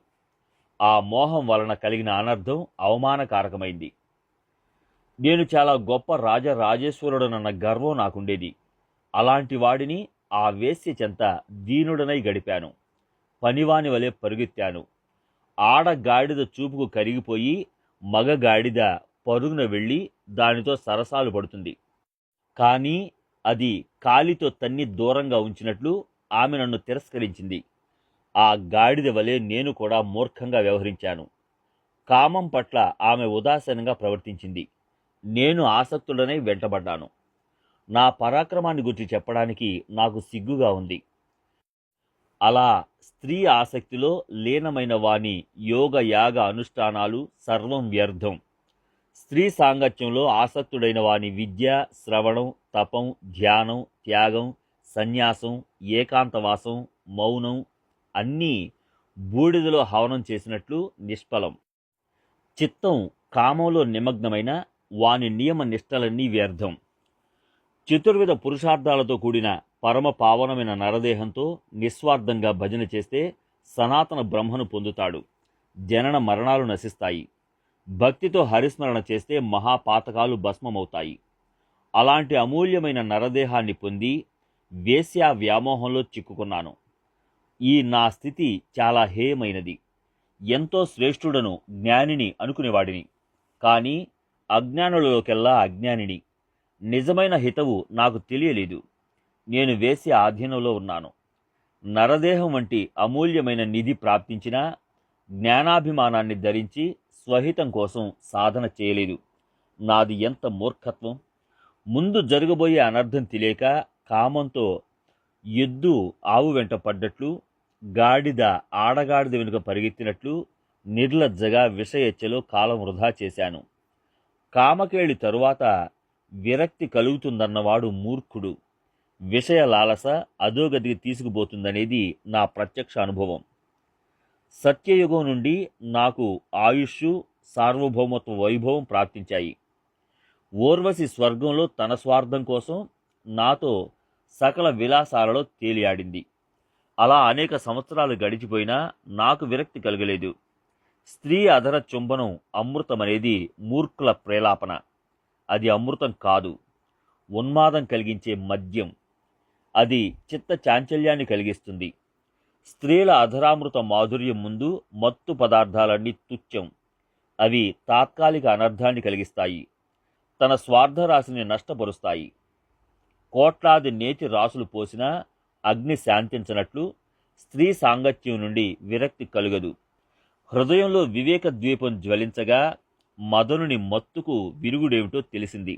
ఆ మోహం వలన కలిగిన అనర్థం అవమానకారకమైంది. నేను చాలా గొప్ప రాజరాజేశ్వరుడనన్న గర్వం నాకుండేది. అలాంటి వాడిని ఆ వేశ్య చెంత దీనుడనై గడిపాను. పనివాని వలె పరుగెత్తాను. ఆడగాడిద చూపుకు కరిగిపోయి మగగాడిద పరుగున వెళ్ళి దానితో సరసాలు పడుతుంది. కానీ అది కాలితో తన్ని దూరంగా ఉంచినట్లు ఆమె నన్ను తిరస్కరించింది. ఆ గాడిద వలె నేను కూడా మూర్ఖంగా వ్యవహరించాను. కామం పట్ల ఆమె ఉదాసీనంగా ప్రవర్తించింది. నేను ఆసక్తుడనై వెంటబడ్డాను. నా పరాక్రమాన్ని గురించి చెప్పడానికి నాకు సిగ్గుగా ఉంది. అలా స్త్రీ ఆసక్తిలో లీనమైన వాని యోగ యాగ అనుష్ఠానాలు సర్వం వ్యర్థం. స్త్రీ సాంగత్యంలో ఆసక్తుడైన వాని విద్య, శ్రవణం, తపం, ధ్యానం, త్యాగం, సన్యాసం, ఏకాంతవాసం, మౌనం అన్నీ బూడిదలో హవనం చేసినట్లు నిష్ఫలం. చిత్తం కామంలో నిమగ్నమైన వాని నియమ నిష్టలన్నీ వ్యర్థం. చతుర్విధ పురుషార్థాలతో కూడిన పరమ పావనమైన నరదేహంతో నిస్వార్థంగా భజన చేస్తే సనాతన బ్రహ్మను పొందుతాడు. జనన మరణాలు నశిస్తాయి. భక్తితో హరిస్మరణ చేస్తే మహాపాతకాలు భస్మమవుతాయి. అలాంటి అమూల్యమైన నరదేహాన్ని పొంది వేశ్యా వ్యామోహంలో చిక్కుకున్నాను. ఈ నా స్థితి చాలా హేయమైనది. ఎంతో శ్రేష్ఠుడను, జ్ఞానిని అనుకునేవాడిని. కానీ అజ్ఞానులలోకెల్లా అజ్ఞానిని. నిజమైన హితవు నాకు తెలియలేదు. నేను వేశ్య ఆధీనంలో ఉన్నాను. నరదేహం వంటి అమూల్యమైన నిధి ప్రాప్తించినా జ్ఞానాభిమానాన్ని ధరించి స్వహితం కోసం సాధన చేయలేదు. నాది ఎంత మూర్ఖత్వం! ముందు జరగబోయే అనర్థం తెలియక కామంతో ఎద్దు ఆవు వెంట పడ్డట్లు, గాడిద ఆడగాడిద వెనుక పరిగెత్తినట్లు నిర్లజ్జగా విషయెచ్చలో కాలం వృధా చేశాను. కామకేళి తరువాత విరక్తి కలుగుతుందన్నవాడు మూర్ఖుడు. విషయ లాలస అధోగతికి తీసుకుపోతుందనేది నా ప్రత్యక్ష అనుభవం. సత్యయుగం నుండి నాకు ఆయుష్షు, సార్వభౌమత్వ వైభవం ప్రాప్తించాయి. ఊర్వశి స్వర్గంలో తన స్వార్థం కోసం నాతో సకల విలాసాలలో తేలియాడింది. అలా అనేక సంవత్సరాలు గడిచిపోయినా నాకు విరక్తి కలగలేదు. స్త్రీ అధర చుంబనం అమృతమనేది మూర్ఖుల ప్రేలాపన. అది అమృతం కాదు, ఉన్మాదం కలిగించే మద్యం. అది చిత్త చాంచల్యాన్ని కలిగిస్తుంది. స్త్రీల అధరామృత మాధుర్యం ముందు మత్తు పదార్థాలన్నీ తుచ్చం. అవి తాత్కాలిక అనర్థాన్ని కలిగిస్తాయి. తన స్వార్థరాశిని నష్టపరుస్తాయి. కోట్లాది నేతి రాసులు పోసినా అగ్ని శాంతించనట్లు స్త్రీ సాంగత్యం నుండి విరక్తి కలుగదు. హృదయంలో వివేక ద్వీపం జ్వలించగా మదనుని మత్తుకు విరుగుడేమిటో తెలిసింది.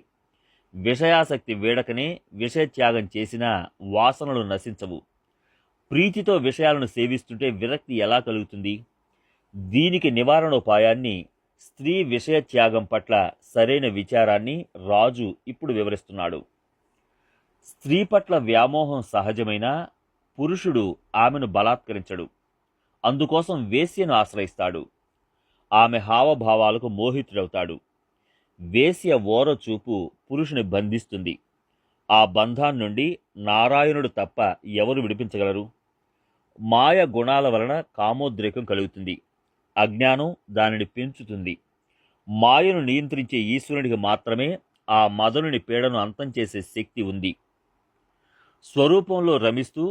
విషయాసక్తి వీడకనే విషయత్యాగం చేసినా వాసనలు నశించవు. ప్రీతితో విషయాలను సేవిస్తుంటే విరక్తి ఎలా కలుగుతుంది? దీనికి నివారణోపాయాన్ని, స్త్రీ విషయత్యాగం పట్ల సరైన విచారాన్ని రాజు ఇప్పుడు వివరిస్తున్నాడు. స్త్రీ పట్ల వ్యామోహం సహజమైన పురుషుడు ఆమెను బలాత్కరించడు. అందుకోసం వేశ్యను ఆశ్రయిస్తాడు. ఆమె హావభావాలకు మోహితుడవుతాడు. వేశ్య ఓరచూపు పురుషుని బంధిస్తుంది. ఆ బంధాన్నుండి నారాయణుడు తప్ప ఎవరు విడిపించగలరు? మాయ గుణాల వలన కామోద్రేకం కలుగుతుంది. అజ్ఞానం దానిని పెంచుతుంది. మాయను నియంత్రించే ఈశ్వరునికి మాత్రమే ఆ మదనుని పీడను అంతం చేసే శక్తి ఉంది. స్వరూపంలో రమిస్తూ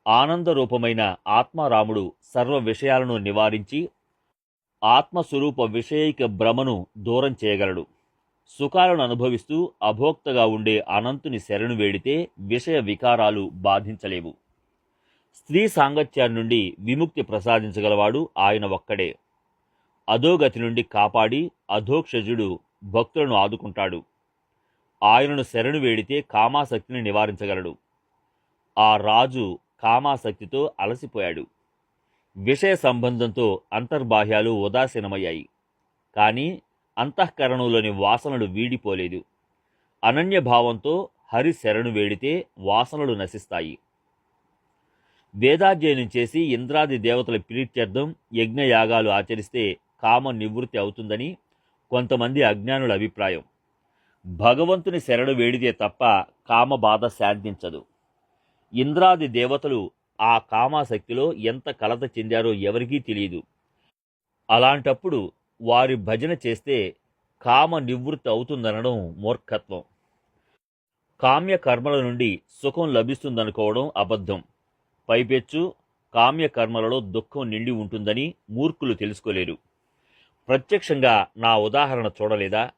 ఆనందరూపమైన ఆత్మారాముడు సర్వ విషయాలను నివారించి ఆత్మస్వరూప విషయైక భ్రమను దూరం చేయగలడు. సుఖాలను అనుభవిస్తూ అభోక్తగా ఉండే అనంతుని శరణు వేడితే విషయ వికారాలు బాధించలేవు. స్త్రీ సాంగత్యాన్ని నుండి విముక్తి ప్రసాదించగలవాడు ఆయన ఒక్కడే. అధోగతి నుండి కాపాడి అధోక్షజుడు భక్తులను ఆదుకుంటాడు. ఆయనను శరణు వేడితే కామాసక్తిని నివారించగలడు. ఆ రాజు కామాసక్తితో అలసిపోయాడు. విషయ సంబంధంతో అంతర్బాహ్యాలు ఉదాసీనమయ్యాయి. కానీ అంతఃకరణంలోని వాసనలు వీడిపోలేదు. అనన్యభావంతో హరి శరణు వేడితే వాసనలు నశిస్తాయి. వేదాధ్యయనం చేసి ఇంద్రాది దేవతల ప్రీత్యర్థం యజ్ఞయాగాలు ఆచరిస్తే కామ నివృత్తి అవుతుందని కొంతమంది అజ్ఞానుల అభిప్రాయం. భగవంతుని శరణు వేడితే తప్ప కామబాధ శాంతించదు. ఇంద్రాది దేవతలు ఆ కామాసక్తిలో ఎంత కలత చెందారో ఎవరికీ తెలియదు. అలాంటప్పుడు వారి భజన చేస్తే కామ నివృత్తి అవుతుందనడం మూర్ఖత్వం. కామ్య కర్మల నుండి సుఖం లభిస్తుందనుకోవడం అబద్ధం. పైపెచ్చు కామ్య కర్మలలో దుఃఖం నిండి ఉంటుందని మూర్ఖులు తెలుసుకోలేరు. ప్రత్యక్షంగా నా ఉదాహరణ చూడలేదా?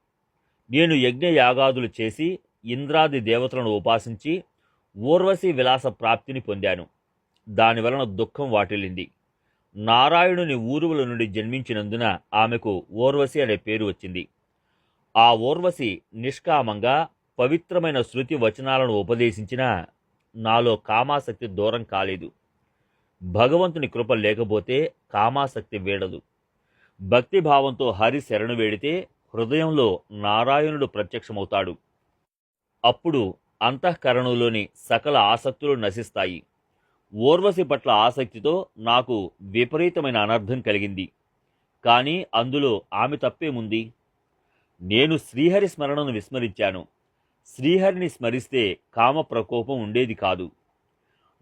నేను యజ్ఞయాగాదులు చేసి ఇంద్రాది దేవతలను ఉపాసించి ఊర్వశి విలాస ప్రాప్తిని పొందాను. దానివలన దుఃఖం వాటిల్లింది. నారాయణుని ఊరువుల నుండి జన్మించినందున ఆమెకు ఊర్వశి అనే పేరు వచ్చింది. ఆ ఊర్వశి నిష్కామంగా పవిత్రమైన శృతి వచనాలను ఉపదేశించినా నాలో కామాసక్తి దూరం కాలేదు. భగవంతుని కృప లేకపోతే కామాసక్తి వీడదు. భక్తిభావంతో హరి శరణు వేడితే హృదయంలో నారాయణుడు ప్రత్యక్షమవుతాడు. అప్పుడు అంతఃకరణంలోని సకల ఆసక్తులు నశిస్తాయి. ఊర్వశి పట్ల ఆసక్తితో నాకు విపరీతమైన అనర్థం కలిగింది. కానీ అందులో ఆమె తప్పేముంది? నేను శ్రీహరి స్మరణను విస్మరించాను. శ్రీహరిని స్మరిస్తే కామ ప్రకోపం ఉండేది కాదు.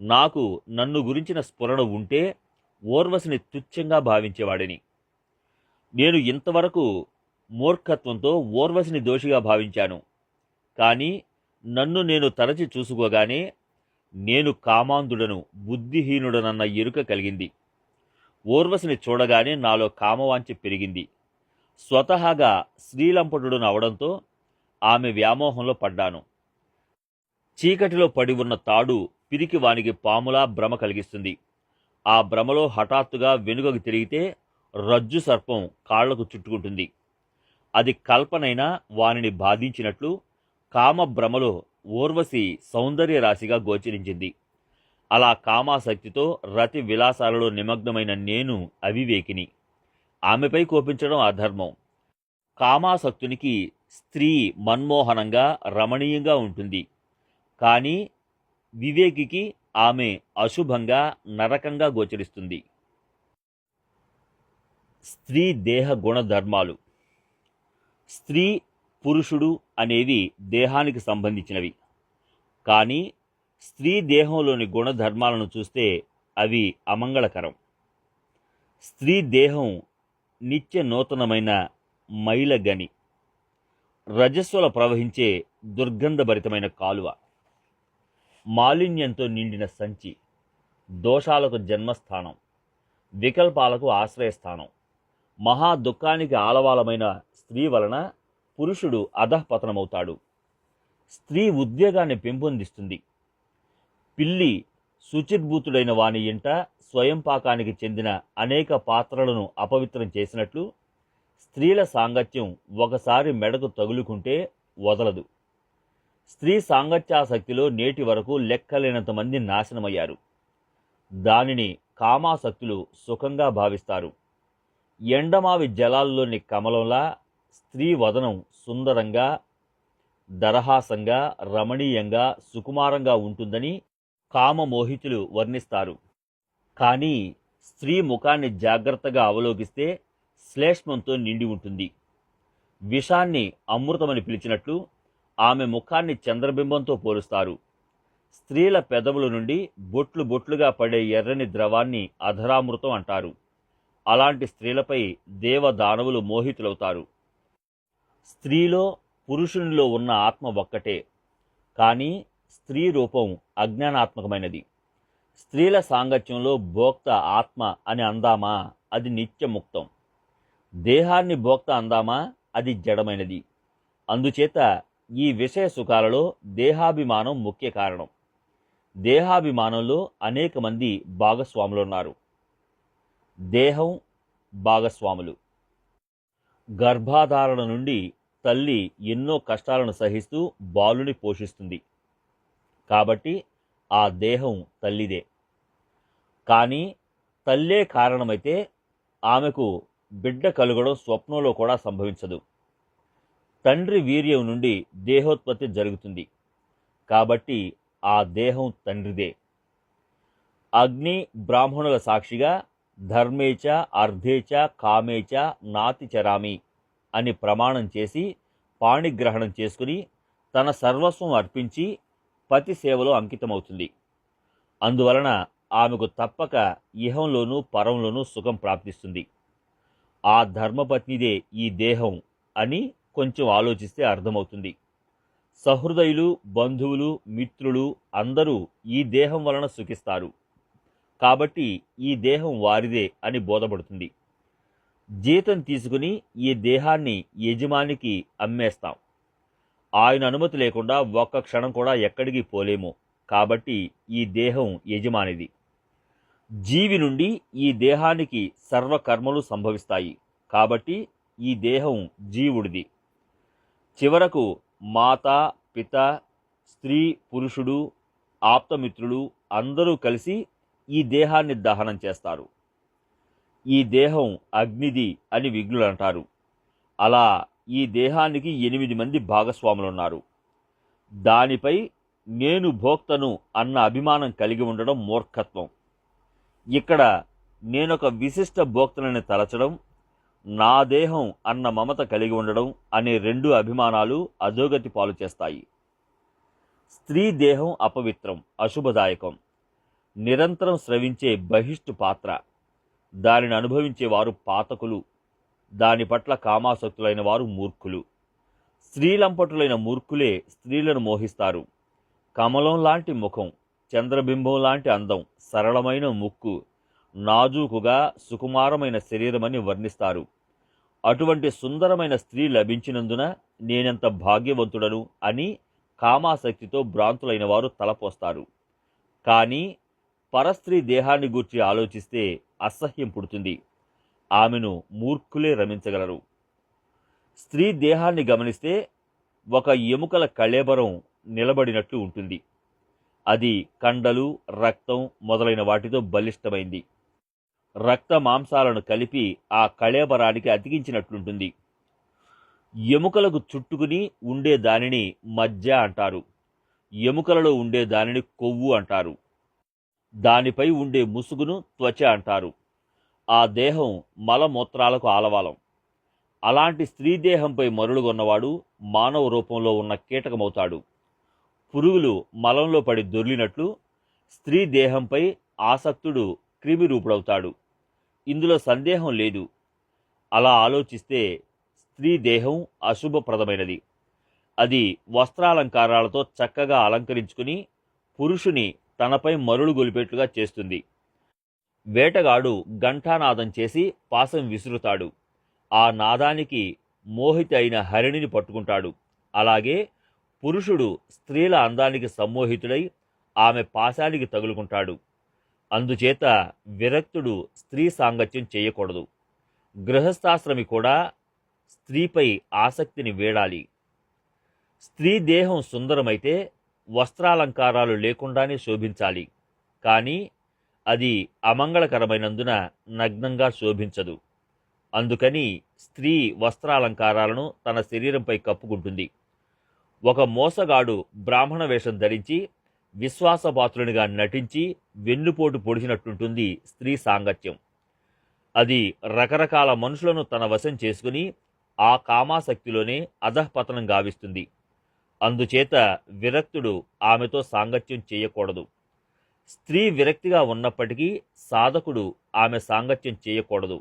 నాకు నన్ను గురించిన స్ఫురణ ఉంటే ఊర్వశిని తుచ్చంగా భావించేవాడిని. నేను ఇంతవరకు మూర్ఖత్వంతో ఊర్వశిని దోషిగా భావించాను. కానీ నన్ను నేను తరచి చూసుకోగానే నేను కామాంధుడను, బుద్ధిహీనుడనన్న ఎరుక కలిగింది. ఊర్వశిని చూడగానే నాలో కామవాంఛ పెరిగింది. స్వతహాగా శ్రీలంపటుడును అవడంతో ఆమె వ్యామోహంలో పడ్డాను. చీకటిలో పడి ఉన్న తాడు పిరికి వానికి పాములా భ్రమ కలిగిస్తుంది. ఆ భ్రమలో హఠాత్తుగా వెనుకకు తిరిగితే రజ్జు సర్పం కాళ్లకు చుట్టుకుంటుంది. అది కల్పనైనా వానిని బాధించినట్లు కామభ్రమలో ఊర్వశి సౌందర్య రాశిగా గోచరించింది. అలా కామాసక్తితో రతి విలాసాలలో నిమగ్నమైన నేను అవివేకిని. ఆమెపై కోపించడం అధర్మం. కామాసక్తునికి స్త్రీ మన్మోహనంగా రమణీయంగా ఉంటుంది. కానీ వివేకికి ఆమె అశుభంగా నరకంగా గోచరిస్తుంది. స్త్రీ దేహ గుణధర్మాలు. స్త్రీ పురుషుడు అనేవి దేహానికి సంబంధించినవి. కానీ స్త్రీ దేహంలోని గుణధర్మాలను చూస్తే అవి అమంగళకరం. స్త్రీ దేహం నిత్య నూతనమైన మైలగని, రజస్సుల ప్రవహించే దుర్గంధభరితమైన కాలువ, మాలిన్యంతో నిండిన సంచి, దోషాలకు జన్మస్థానం, వికల్పాలకు ఆశ్రయస్థానం. మహా దుఃఖానికి ఆలవాలమైన స్త్రీ వలన పురుషుడు అధఃపతనమవుతాడు. స్త్రీ ఉద్వేగాన్ని పెంపొందిస్తుంది. పిల్లి శుచిర్భూతుడైన వాని ఇంట స్వయం పాకానికి చెందిన అనేక పాత్రలను అపవిత్రం చేసినట్లు స్త్రీల సాంగత్యం ఒకసారి మెడకు తగులుకుంటే వదలదు. స్త్రీ సాంగత్యాసక్తిలో నేటి వరకు లెక్కలేనంత మంది నాశనమయ్యారు. దానిని కామాసక్తులు సుఖంగా భావిస్తారు. ఎండమావి జలాల్లోని కమలంలా స్త్రీ వదనం సుందరంగా, దరహాసంగా, రమణీయంగా, సుకుమారంగా ఉంటుందని కామమోహితులు వర్ణిస్తారు. కానీ స్త్రీ ముఖాన్ని జాగ్రత్తగా అవలోకిస్తే శ్లేష్మంతో నిండి ఉంటుంది. విషాన్ని అమృతమని పిలిచినట్లు ఆమె ముఖాన్ని చంద్రబింబంతో పోలుస్తారు. స్త్రీల పెదవుల నుండి బొట్లు బొట్లుగా పడే ఎర్రని ద్రవాన్ని అధరామృతం అంటారు. అలాంటి స్త్రీలపై దేవదానవులు మోహితులవుతారు. స్త్రీలో పురుషునిలో ఉన్న ఆత్మ ఒక్కటే. కానీ స్త్రీ రూపం అజ్ఞానాత్మకమైనది. స్త్రీల సాంగత్యంలో భోక్త ఆత్మ అని అందామా, అది నిత్యముక్తం. దేహాన్ని భోక్త అందామా, అది జడమైనది. అందుచేత ఈ విషయ సుఖాలలో దేహాభిమానం ముఖ్య కారణం. దేహాభిమానంలో అనేక మంది భాగస్వాములున్నారు. దేహం భాగస్వాములు. గర్భాధారణ నుండి తల్లి ఎన్నో కష్టాలను సహిస్తూ బాలుని పోషిస్తుంది. కాబట్టి ఆ దేహం తల్లిదే. కానీ తల్లే కారణమైతే ఆమెకు బిడ్డ కలుగడం స్వప్నంలో కూడా సంభవించదు. తండ్రి వీర్యం నుండి దేహోత్పత్తి జరుగుతుంది. కాబట్టి ఆ దేహం తండ్రిదే. అగ్ని బ్రాహ్మణుల సాక్షిగా ధర్మేచ అర్ధేచ కామేచ నాతి చరామి అని ప్రమాణం చేసి పాణిగ్రహణం చేసుకుని తన సర్వస్వం అర్పించి పతి సేవలో అంకితమవుతుంది. అందువలన ఆమెకు తప్పక ఇహంలోనూ పరంలోనూ సుఖం ప్రాప్తిస్తుంది. ఆ ధర్మపత్నిదే ఈ దేహం అని కొంచెం ఆలోచిస్తే అర్థమవుతుంది. సహృదయులు, బంధువులు, మిత్రులు అందరూ ఈ దేహం వలన సుఖిస్తారు. కాబట్టి ఈ దేహం వారిదే అని బోధపడుతుంది. జీతం తీసుకుని ఈ దేహాన్ని యజమానికి అమ్మేస్తాం. ఆయన అనుమతి లేకుండా ఒక్క క్షణం కూడా ఎక్కడికి పోలేము. కాబట్టి ఈ దేహం యజమానిది. జీవి నుండి ఈ దేహానికి సర్వకర్మలు సంభవిస్తాయి. కాబట్టి ఈ దేహం జీవుడిది. చివరకు మాత, పిత, స్త్రీ, పురుషుడు, ఆప్తమిత్రులు అందరూ కలిసి ఈ దేహాన్ని దహనం చేస్తారు. ఈ దేహం అగ్నిది అని విజ్ఞులు అంటారు. అలా ఈ దేహానికి 8 మంది భాగస్వాములున్నారు. దానిపై నేను భోక్తను అన్న అభిమానం కలిగి ఉండడం మూర్ఖత్వం. ఇక్కడ నేనొక విశిష్ట భోక్తనని తలచడం, నా దేహం అన్న మమత కలిగి ఉండడం అనే 2 అభిమానాలు అధోగతి పాలు చేస్తాయి. స్త్రీ దేహం అపవిత్రం, అశుభదాయకం, నిరంతరం స్రవించే బహిష్టు పాత్ర. దానిని అనుభవించేవారు పాతకులు, దాని పట్ల కామాసక్తులైన వారు మూర్ఖులు. స్త్రీలంపటులైన మూర్ఖులే స్త్రీలను మోహిస్తారు. కమలం లాంటి ముఖం, చంద్రబింబం లాంటి అందం, సరళమైన ముక్కు, నాజూకుగా సుకుమారమైన శరీరమని వర్ణిస్తారు. అటువంటి సుందరమైన స్త్రీ లభించినందున నేనెంత భాగ్యవంతుడను అని కామాసక్తితో భ్రాంతులైన వారు తలపోస్తారు. కానీ పరస్త్రీ దేహాన్ని గూర్చి ఆలోచిస్తే అసహ్యం పుడుతుంది. ఆమెను మూర్ఖులే రమించగలరు. స్త్రీ దేహాన్ని గమనిస్తే ఒక ఎముకల కళేబరం నిలబడినట్లు ఉంటుంది. అది కండలు, రక్తం మొదలైన వాటితో బలిష్టమైంది. రక్త మాంసాలను కలిపి ఆ కళేబరానికి అతికించినట్లుంటుంది. ఎముకలకు చుట్టుకుని ఉండే దానిని మజ్జ అంటారు. ఎముకలలో ఉండే దానిని కొవ్వు అంటారు. దానిపై ఉండే ముసుగును త్వచ అంటారు. ఆ దేహం మలమూత్రాలకు ఆలవాలం. అలాంటి స్త్రీ దేహంపై మరులుగొన్నవాడు మానవ రూపంలో ఉన్న కీటకమవుతాడు. పురుగులు మలంలో పడి దొర్లినట్లు స్త్రీ దేహంపై ఆసక్తుడు క్రిమి రూపుడవుతాడు. ఇందులో సందేహం లేదు. అలా ఆలోచిస్తే స్త్రీ దేహం అశుభప్రదమైనది. అది వస్త్రాలంకారాలతో చక్కగా అలంకరించుకుని పురుషుని తనపై మరులు గొలిపేట్లుగా చేస్తుంది. వేటగాడు ఘంటానాదం చేసి పాసం విసురుతాడు. ఆ నాదానికి మోహితి అయిన హరిణిని పట్టుకుంటాడు. అలాగే పురుషుడు స్త్రీల అందానికి సమ్మోహితుడై ఆమె పాశానికి తగులుకుంటాడు. అందుచేత విరక్తుడు స్త్రీ సాంగత్యం చేయకూడదు. గృహస్థాశ్రమి కూడా స్త్రీపై ఆసక్తిని వీడాలి. స్త్రీ దేహం సుందరమైతే వస్త్రాలంకారాలు లేకుండానే శోభించాలి. కానీ అది అమంగళకరమైనందున నగ్నంగా శోభించదు. అందుకని స్త్రీ వస్త్రాలంకారాలను తన శరీరంపై కప్పుకుంటుంది. ఒక మోసగాడు బ్రాహ్మణ వేషం ధరించి విశ్వాసపాత్రునిగా నటించి వెన్నుపోటు పొడిచినట్టుంటుంది స్త్రీ సాంగత్యం. అది రకరకాల మనుషులను తన వశం చేసుకుని ఆ కామాసక్తిలోనే అధఃపతనం గావిస్తుంది. అందుచేత విరక్తుడు ఆమెతో సాంగత్యం చేయకూడదు. స్త్రీ విరక్తిగా ఉన్నప్పటికీ సాధకుడు ఆమె సాంగత్యం చేయకూడదు.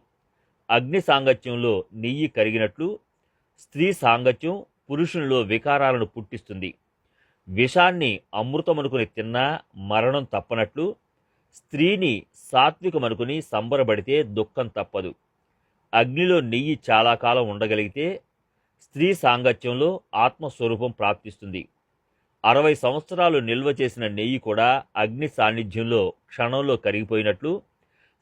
అగ్ని సాంగత్యంలో నెయ్యి కరిగినట్లు స్త్రీ సాంగత్యం పురుషునిలో వికారాలను పుట్టిస్తుంది. విషాన్ని అమృతమనుకుని తిన్నా మరణం తప్పనట్లు స్త్రీని సాత్వికమనుకుని సంబరపడితే దుఃఖం తప్పదు. అగ్నిలో నెయ్యి చాలా కాలం ఉండగలిగితే స్త్రీ సాంగత్యంలో ఆత్మస్వరూపం ప్రాప్తిస్తుంది. 60 సంవత్సరాలు నిల్వ చేసిన నెయ్యి కూడా అగ్ని సాన్నిధ్యంలో క్షణంలో కరిగిపోయినట్లు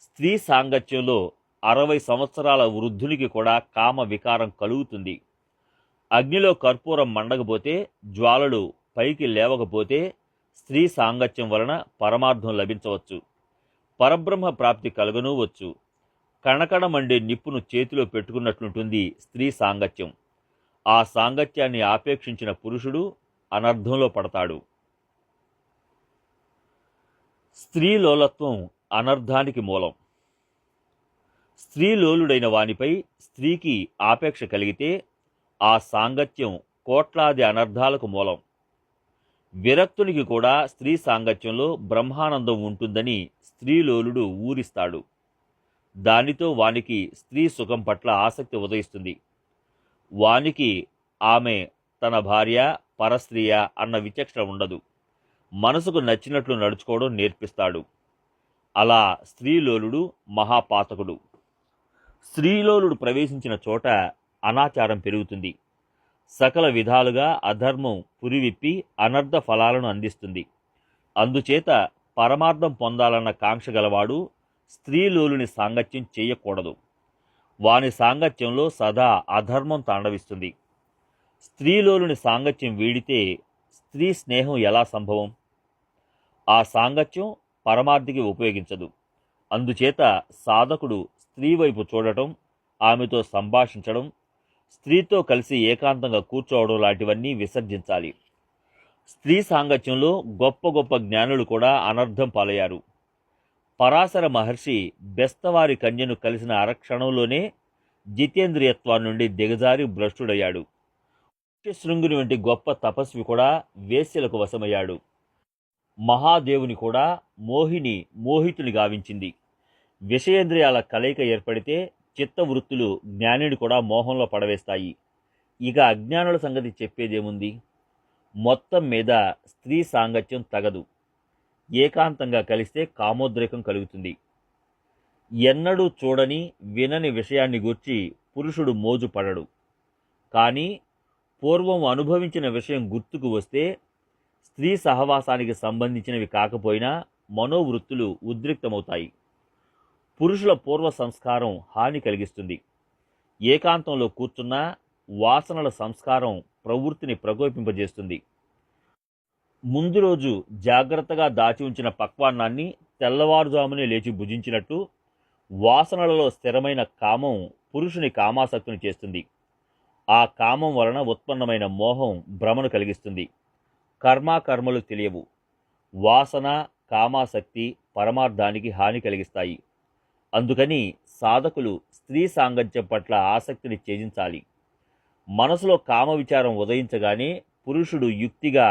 స్త్రీ సాంగత్యంలో 60 సంవత్సరాల వృద్ధునికి కూడా కామ వికారం కలుగుతుంది. అగ్నిలో కర్పూరం మండకపోతే, జ్వాలలు పైకి లేవకపోతే స్త్రీ సాంగత్యం వలన పరమార్థం లభించవచ్చు. పరబ్రహ్మ ప్రాప్తి కలుగనూవచ్చు. కణకణ మండే నిప్పును చేతిలో పెట్టుకున్నట్లుంటుంది స్త్రీ సాంగత్యం. ఆ సాంగత్యాన్ని ఆపేక్షించిన పురుషుడు అనర్థంలో పడతాడు. స్త్రీలోలత్వం అనర్థానికి మూలం. స్త్రీలోలుడైన వానిపై స్త్రీకి ఆపేక్ష కలిగితే ఆ సాంగత్యం కోట్లాది అనర్థాలకు మూలం. విరక్తునికి కూడా స్త్రీ సాంగత్యంలో బ్రహ్మానందం ఉంటుందని స్త్రీలోలుడు ఊరిస్తాడు. దానితో వానికి స్త్రీ సుఖం పట్ల ఆసక్తి ఉదయిస్తుంది. వానికి ఆమె తన భార్య, పరస్త్రీయ అన్న విచక్షణ ఉండదు. మనసుకు నచ్చినట్లు నడుచుకోవడం నేర్పిస్తాడు. అలా స్త్రీలోలుడు మహాపాతకుడు. స్త్రీలోలుడు ప్రవేశించిన చోట అనాచారం పెరుగుతుంది. సకల విధాలుగా అధర్మం పురివిప్పి అనర్థ ఫలాలను అందిస్తుంది. అందుచేత పరమార్థం పొందాలన్న కాంక్ష గలవాడు స్త్రీలోలుని సాంగత్యం చేయకూడదు. వాని సాంగత్యంలో సదా అధర్మం తాండవిస్తుంది. స్త్రీలోలుని సాంగత్యం వీడితే స్త్రీ స్నేహం ఎలా సంభవం? ఆ సాంగత్యం పరమార్థికి ఉపయోగించదు. అందుచేత సాధకుడు స్త్రీ వైపు చూడటం, ఆమెతో సంభాషించడం, స్త్రీతో కలిసి ఏకాంతంగా కూర్చోవడం లాంటివన్నీ విసర్జించాలి. స్త్రీ సాంగత్యంలో గొప్ప గొప్ప జ్ఞానులు కూడా అనర్థం పాలయ్యారు. పరాశర మహర్షి బెస్తవారి కన్యను కలిసిన అరక్షణంలోనే జితేంద్రియత్వం నుండి దిగజారి భ్రష్టుడయ్యాడు. శృంగుని వంటి గొప్ప తపస్వి కూడా వేశ్యలకు వశమయ్యాడు. మహాదేవుని కూడా మోహిని మోహితుని గావించింది. విషయేంద్రియాల కలయిక ఏర్పడితే చిత్తవృత్తులు జ్ఞానిని కూడా మోహంలో పడవేస్తాయి. ఇక అజ్ఞానుల సంగతి చెప్పేదేముంది? మొత్తం మీద స్త్రీ సాంగత్యం తగదు. ఏకాంతంగా కలిస్తే కామోద్రేకం కలుగుతుంది. ఎన్నడూ చూడని వినని విషయాన్ని గూర్చి పురుషుడు మోజు పడడు. కానీ పూర్వం అనుభవించిన విషయం గుర్తుకు వస్తే స్త్రీ సహవాసానికి సంబంధించినవి కాకపోయినా మనోవృత్తులు ఉద్రిక్తమవుతాయి. పురుషుల పూర్వ సంస్కారం హాని కలిగిస్తుంది. ఏకాంతంలో కూర్చున్న వాసనల సంస్కారం ప్రవృత్తిని ప్రకోపింపజేస్తుంది. ముందు రోజు జాగ్రత్తగా దాచి ఉంచిన పక్వాన్నాన్ని తెల్లవారుజామునే లేచి భుజించినట్టు వాసనలలో స్థిరమైన కామం పురుషుని కామాసక్తిని చేస్తుంది. ఆ కామం వలన ఉత్పన్నమైన మోహం భ్రమను కలిగిస్తుంది. కర్మలు తెలియవు. వాసన, కామాసక్తి పరమార్థానికి హాని కలిగిస్తాయి. అందుకని సాధకులు స్త్రీ సాంగత్యం పట్ల ఆసక్తిని త్యజించాలి. మనసులో కామ విచారం ఉదయించగానే పురుషుడు యుక్తిగా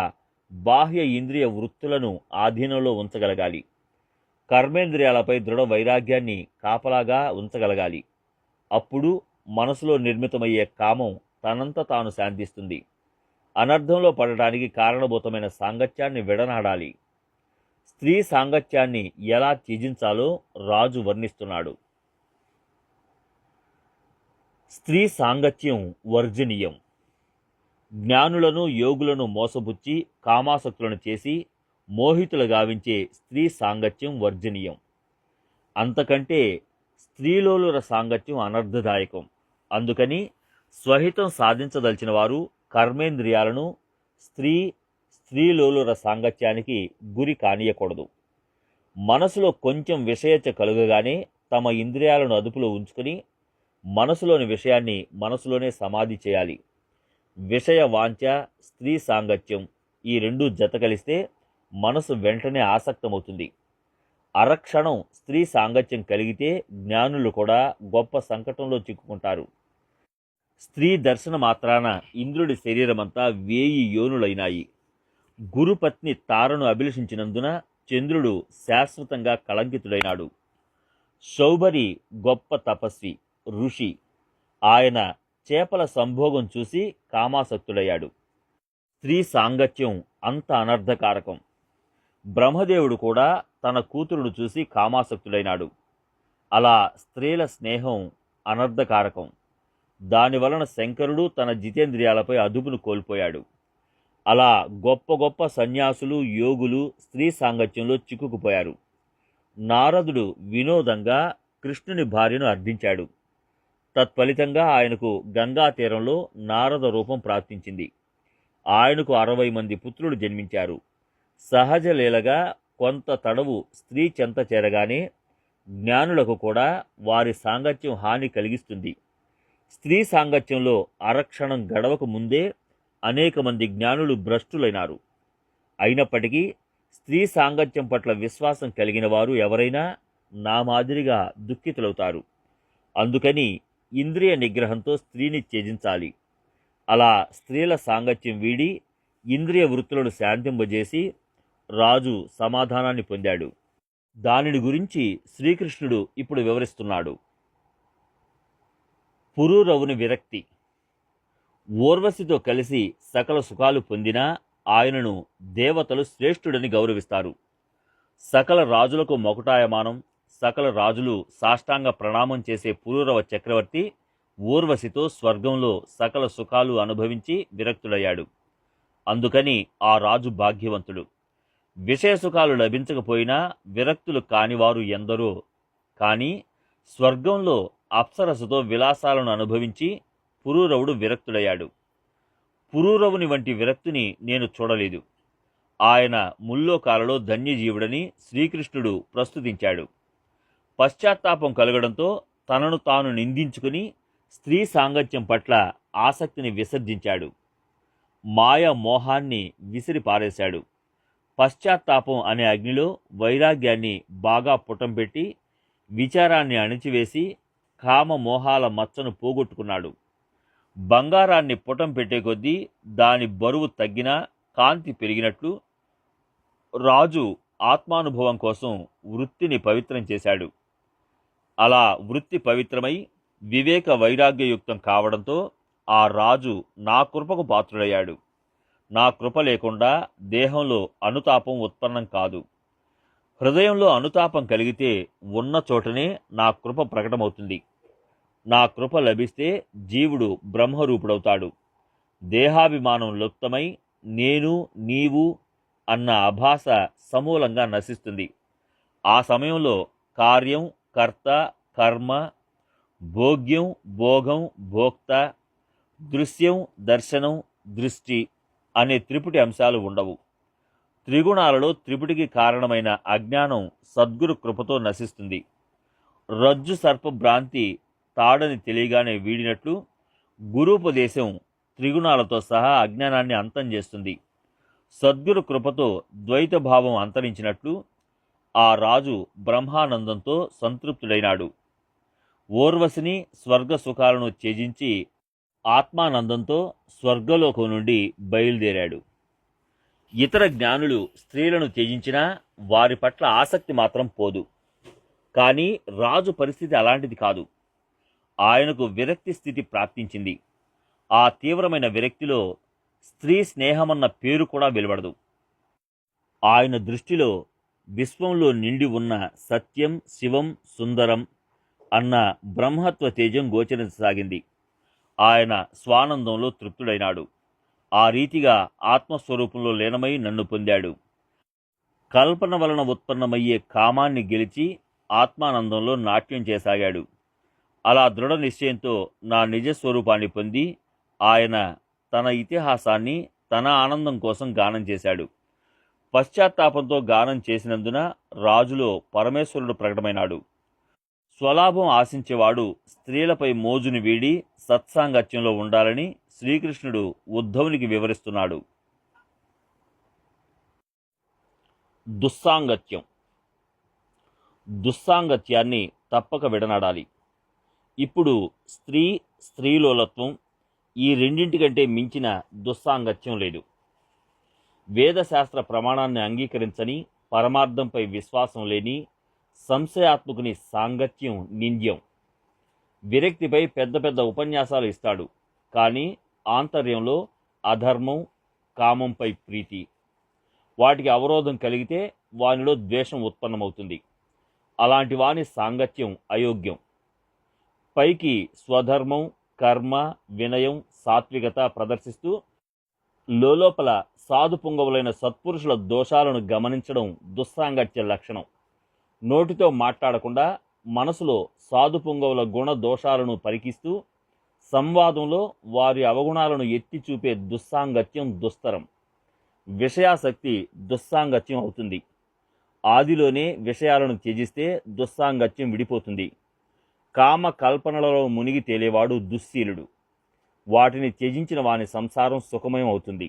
బాహ్య ఇంద్రియ వృత్తులను ఆధీనంలో ఉంచగలగాలి. కర్మేంద్రియాలపై దృఢ వైరాగ్యాన్ని కాపలాగా ఉంచగలగాలి. అప్పుడు మనసులో నిర్మితమయ్యే కామం తనంత తాను శాంతిస్తుంది. అనర్థంలో పడటానికి కారణభూతమైన సాంగత్యాన్ని విడనాడాలి. స్త్రీ సాంగత్యాన్ని ఎలా త్యజించాలో రాజు వర్ణిస్తున్నాడు. స్త్రీ సాంగత్యం వర్జనీయం. జ్ఞానులను యోగులను మోసపుచ్చి కామాసక్తులను చేసి మోహితులు గావించే స్త్రీ సాంగత్యం వర్జనీయం. అంతకంటే స్త్రీలోలుర సాంగత్యం అనర్థదాయకం. అందుకని స్వహితం సాధించదలిచిన వారు కర్మేంద్రియాలను స్త్రీలోలుర సాంగత్యానికి గురి కానీయకూడదు. మనసులో కొంచెం విషయచ కలుగగానే తమ ఇంద్రియాలను అదుపులో ఉంచుకుని మనసులోని విషయాన్ని మనసులోనే సమాధి చేయాలి. విషయ వాంఛ, స్త్రీ సాంగత్యం ఈ రెండూ జత కలిస్తే మనసు వెంటనే ఆసక్తమవుతుంది. అరక్షణం స్త్రీ సాంగత్యం కలిగితే జ్ఞానులు కూడా గొప్ప సంకటంలో చిక్కుకుంటారు. స్త్రీ దర్శన మాత్రాన ఇంద్రుడి శరీరమంతా 1000 యోనులైనాయి. గురుపత్ని తారను అభిలషించినందున చంద్రుడు శాశ్వతంగా కళంకితుడైనాడు. శౌబరి గొప్ప తపస్వి, ఋషి. ఆయన చేపల సంభోగం చూసి కామాసక్తుడయ్యాడు. స్త్రీ సాంగత్యం అంత అనర్థకారకం. బ్రహ్మదేవుడు కూడా తన కూతురును చూసి కామాసక్తుడైనాడు. అలా స్త్రీల స్నేహం అనర్థకారకం. దానివలన శంకరుడు తన జితేంద్రియాలపై అదుపును కోల్పోయాడు. అలా గొప్ప గొప్ప సన్యాసులు, యోగులు స్త్రీ సాంగత్యంలో చిక్కుకుపోయారు. నారదుడు వినోదంగా కృష్ణుని భార్యను అర్థించాడు. తత్ఫలితంగా ఆయనకు గంగా తీరంలో నారద రూపం ప్రాప్తించింది. ఆయనకు 60 మంది పుత్రులు జన్మించారు. సహజ లీలగా కొంత తడవు స్త్రీ చెంత చేరగానే జ్ఞానులకు కూడా వారి సాంగత్యం హాని కలిగిస్తుంది. స్త్రీ సాంగత్యంలో అరక్షణం గడవక ముందే అనేక మంది జ్ఞానులు భ్రష్టులైనారు. అయినప్పటికీ స్త్రీ సాంగత్యం పట్ల విశ్వాసం కలిగిన వారు ఎవరైనా నా మాదిరిగా దుఃఖితులవుతారు. అందుకని ఇంద్రియ నిగ్రహంతో స్త్రీని త్యజించాలి. అలా స్త్రీల సాంగత్యం వీడి ఇంద్రియ వృత్తులను శాంతింపజేసి రాజు సమాధానాన్ని పొందాడు. దానిని గురించి శ్రీకృష్ణుడు ఇప్పుడు వివరిస్తున్నాడు. పురూరవుని విరక్తి. ఊర్వశితో కలిసి సకల సుఖాలు పొందినా ఆయనను దేవతలు శ్రేష్ఠుడని గౌరవిస్తారు. సకల రాజులకు మొకటాయమానం, సకల రాజులు సాష్టాంగ ప్రణామం చేసే పురూరవ చక్రవర్తి ఊర్వశితో స్వర్గంలో సకల సుఖాలు అనుభవించి విరక్తుడయ్యాడు. అందుకని ఆ రాజు భాగ్యవంతుడు. విషయ సుఖాలు లభించకపోయినా విరక్తులు కానివారు ఎందరో. కానీ స్వర్గంలో అప్సరసతో విలాసాలను అనుభవించి పురూరవుడు విరక్తుడయ్యాడు. పురూరవుని వంటి విరక్తిని నేను చూడలేదు. ఆయన ముల్లోకాలలో ధన్యజీవుడని శ్రీకృష్ణుడు ప్రస్తుతించాడు. పశ్చాత్తాపం కలగడంతో తనను తాను నిందించుకుని స్త్రీ సాంగత్యం పట్ల ఆసక్తిని విసర్జించాడు. మాయా మోహాన్ని విసిరి పారేశాడు. పశ్చాత్తాపం అనే అగ్నిలో వైరాగ్యాన్ని బాగా పుటంపెట్టి విచారాన్ని అణిచివేసి కామ మోహాల మచ్చను పోగొట్టుకున్నాడు. బంగారాన్ని పుటం పెట్టే కొద్దీ దాని బరువు తగ్గినా కాంతి పెరిగినట్లు రాజు ఆత్మానుభవం కోసం వృత్తిని పవిత్రం చేశాడు. అలా వృత్తి పవిత్రమై వివేక వైరాగ్యయుక్తం కావడంతో ఆ రాజు నా కృపకు పాత్రుడయ్యాడు. నా కృప లేకుండా దేహంలో అనుతాపం ఉత్పన్నం కాదు. హృదయంలో అనుతాపం కలిగితే ఉన్న చోటనే నా కృప ప్రకటమవుతుంది. నా కృప లభిస్తే జీవుడు బ్రహ్మరూపుడవుతాడు. దేహాభిమానం లుప్తమై నేను నీవు అన్న అభాస సమూలంగా నశిస్తుంది. ఆ సమయంలో కార్యం, కర్త, కర్మ, భోగ్యం, భోగం, భోక్త, దృశ్యం, దర్శనం, దృష్టి అనే త్రిపుటి అంశాలు ఉండవు. త్రిగుణాలలో త్రిపుటికి కారణమైన అజ్ఞానం సద్గురు కృపతో నశిస్తుంది. రజ్జు సర్ప భ్రాంతి తాడని తెలియగానే వీడినట్లు గురూపదేశం త్రిగుణాలతో సహా అజ్ఞానాన్ని అంతం చేస్తుంది. సద్గురు కృపతో ద్వైత భావం అంతరించినట్లు ఆ రాజు బ్రహ్మానందంతో సంతృప్తుడైనాడు. ఊర్వశిని స్వర్గ సుఖాలను త్యజించి ఆత్మానందంతో స్వర్గలోకం నుండి బయలుదేరాడు. ఇతర జ్ఞానులు స్త్రీలను త్యజించినా వారి పట్ల ఆసక్తి మాత్రం పోదు. కానీ రాజు పరిస్థితి అలాంటిది కాదు. ఆయనకు విరక్తి స్థితి ప్రాప్తించింది. ఆ తీవ్రమైన విరక్తిలో స్త్రీ స్నేహమన్న పేరు కూడా వెలువడదు. ఆయన దృష్టిలో విశ్వంలో నిండి ఉన్న సత్యం, శివం, సుందరం అన్న బ్రహ్మత్వ తేజం గోచరించసాగింది. ఆయన స్వానందంలో తృప్తుడైనాడు. ఆ రీతిగా ఆత్మస్వరూపంలో లీనమై నన్ను పొందాడు. కల్పన వలన ఉత్పన్నమయ్యే కామాన్ని గెలిచి ఆత్మానందంలో నాట్యం చేసాగాడు. అలా దృఢ నిశ్చయంతో నా నిజస్వరూపాన్ని పొంది ఆయన తన ఇతిహాసాన్ని తన ఆనందం కోసం గానం చేశాడు. పశ్చాత్తాపంతో గానం చేసినందున రాజులో పరమేశ్వరుడు ప్రకటమైనాడు. స్వలాభం ఆశించేవాడు స్త్రీలపై మోజుని వీడి సత్సాంగత్యంలో ఉండాలని శ్రీకృష్ణుడు ఉద్ధవునికి వివరిస్తున్నాడు. దుస్సాంగత్యం. దుస్సాంగత్యాన్ని తప్పక విడనాడాలి. ఇప్పుడు స్త్రీ, స్త్రీలోలత్వం ఈ రెండింటికంటే మించిన దుస్సాంగత్యం లేదు. వేదశాస్త్ర ప్రమాణాన్ని అంగీకరించని, పరమార్థంపై విశ్వాసం లేని సంశయాత్మకుని సాంగత్యం నింద్యం. విరక్తిపై పెద్ద పెద్ద ఉపన్యాసాలు ఇస్తాడు, కానీ ఆంతర్యంలో అధర్మం, కామంపై ప్రీతి. వాటికి అవరోధం కలిగితే వానిలో ద్వేషం ఉత్పన్నమవుతుంది. అలాంటి వాని సాంగత్యం అయోగ్యం. పైకి స్వధర్మం, కర్మ, వినయం, సాత్వికత ప్రదర్శిస్తూ లోపల సాధు పుంగవులైన సత్పురుషుల దోషాలను గమనించడం దుస్సాంగత్య లక్షణం. నోటితో మాట్లాడకుండా మనసులో సాధు పుంగవుల గుణ దోషాలను పరికిస్తూ సంవాదంలో వారి అవగుణాలను ఎత్తి చూపే దుస్సాంగత్యం దుస్తరం. విషయాసక్తి దుస్సాంగత్యం అవుతుంది. ఆదిలోనే విషయాలను త్యజిస్తే దుస్సాంగత్యం విడిపోతుంది. కామ కల్పనలలో మునిగి తేలేవాడు దుశ్శీలుడు. వాటిని త్యజించిన వాని సంసారం సుఖమయం అవుతుంది.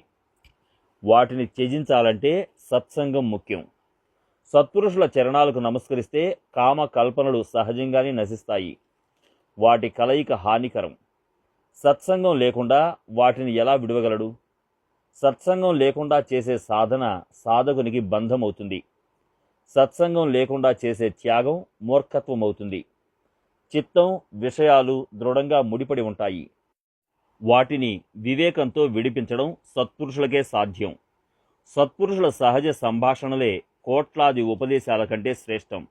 వాటిని త్యజించాలంటే సత్సంగం ముఖ్యం. సత్పురుషుల చరణాలకు నమస్కరిస్తే కామ కల్పనలు సహజంగానే నశిస్తాయి. వాటి కలయిక హానికరం. సత్సంగం లేకుండా వాటిని ఎలా విడవగలడు? సత్సంగం లేకుండా చేసే సాధన సాధకునికి బంధమవుతుంది. సత్సంగం లేకుండా చేసే త్యాగం మూర్ఖత్వం అవుతుంది. చిత్తం, విషయాలు దృఢంగా ముడిపడి ఉంటాయి. వాటిని వివేకంతో విడిపించడం సత్పురుషులకే సాధ్యం. సత్పురుషుల సహజ సంభాషణలే కోట్లాది ఉపదేశాల కంటే శ్రేష్టం.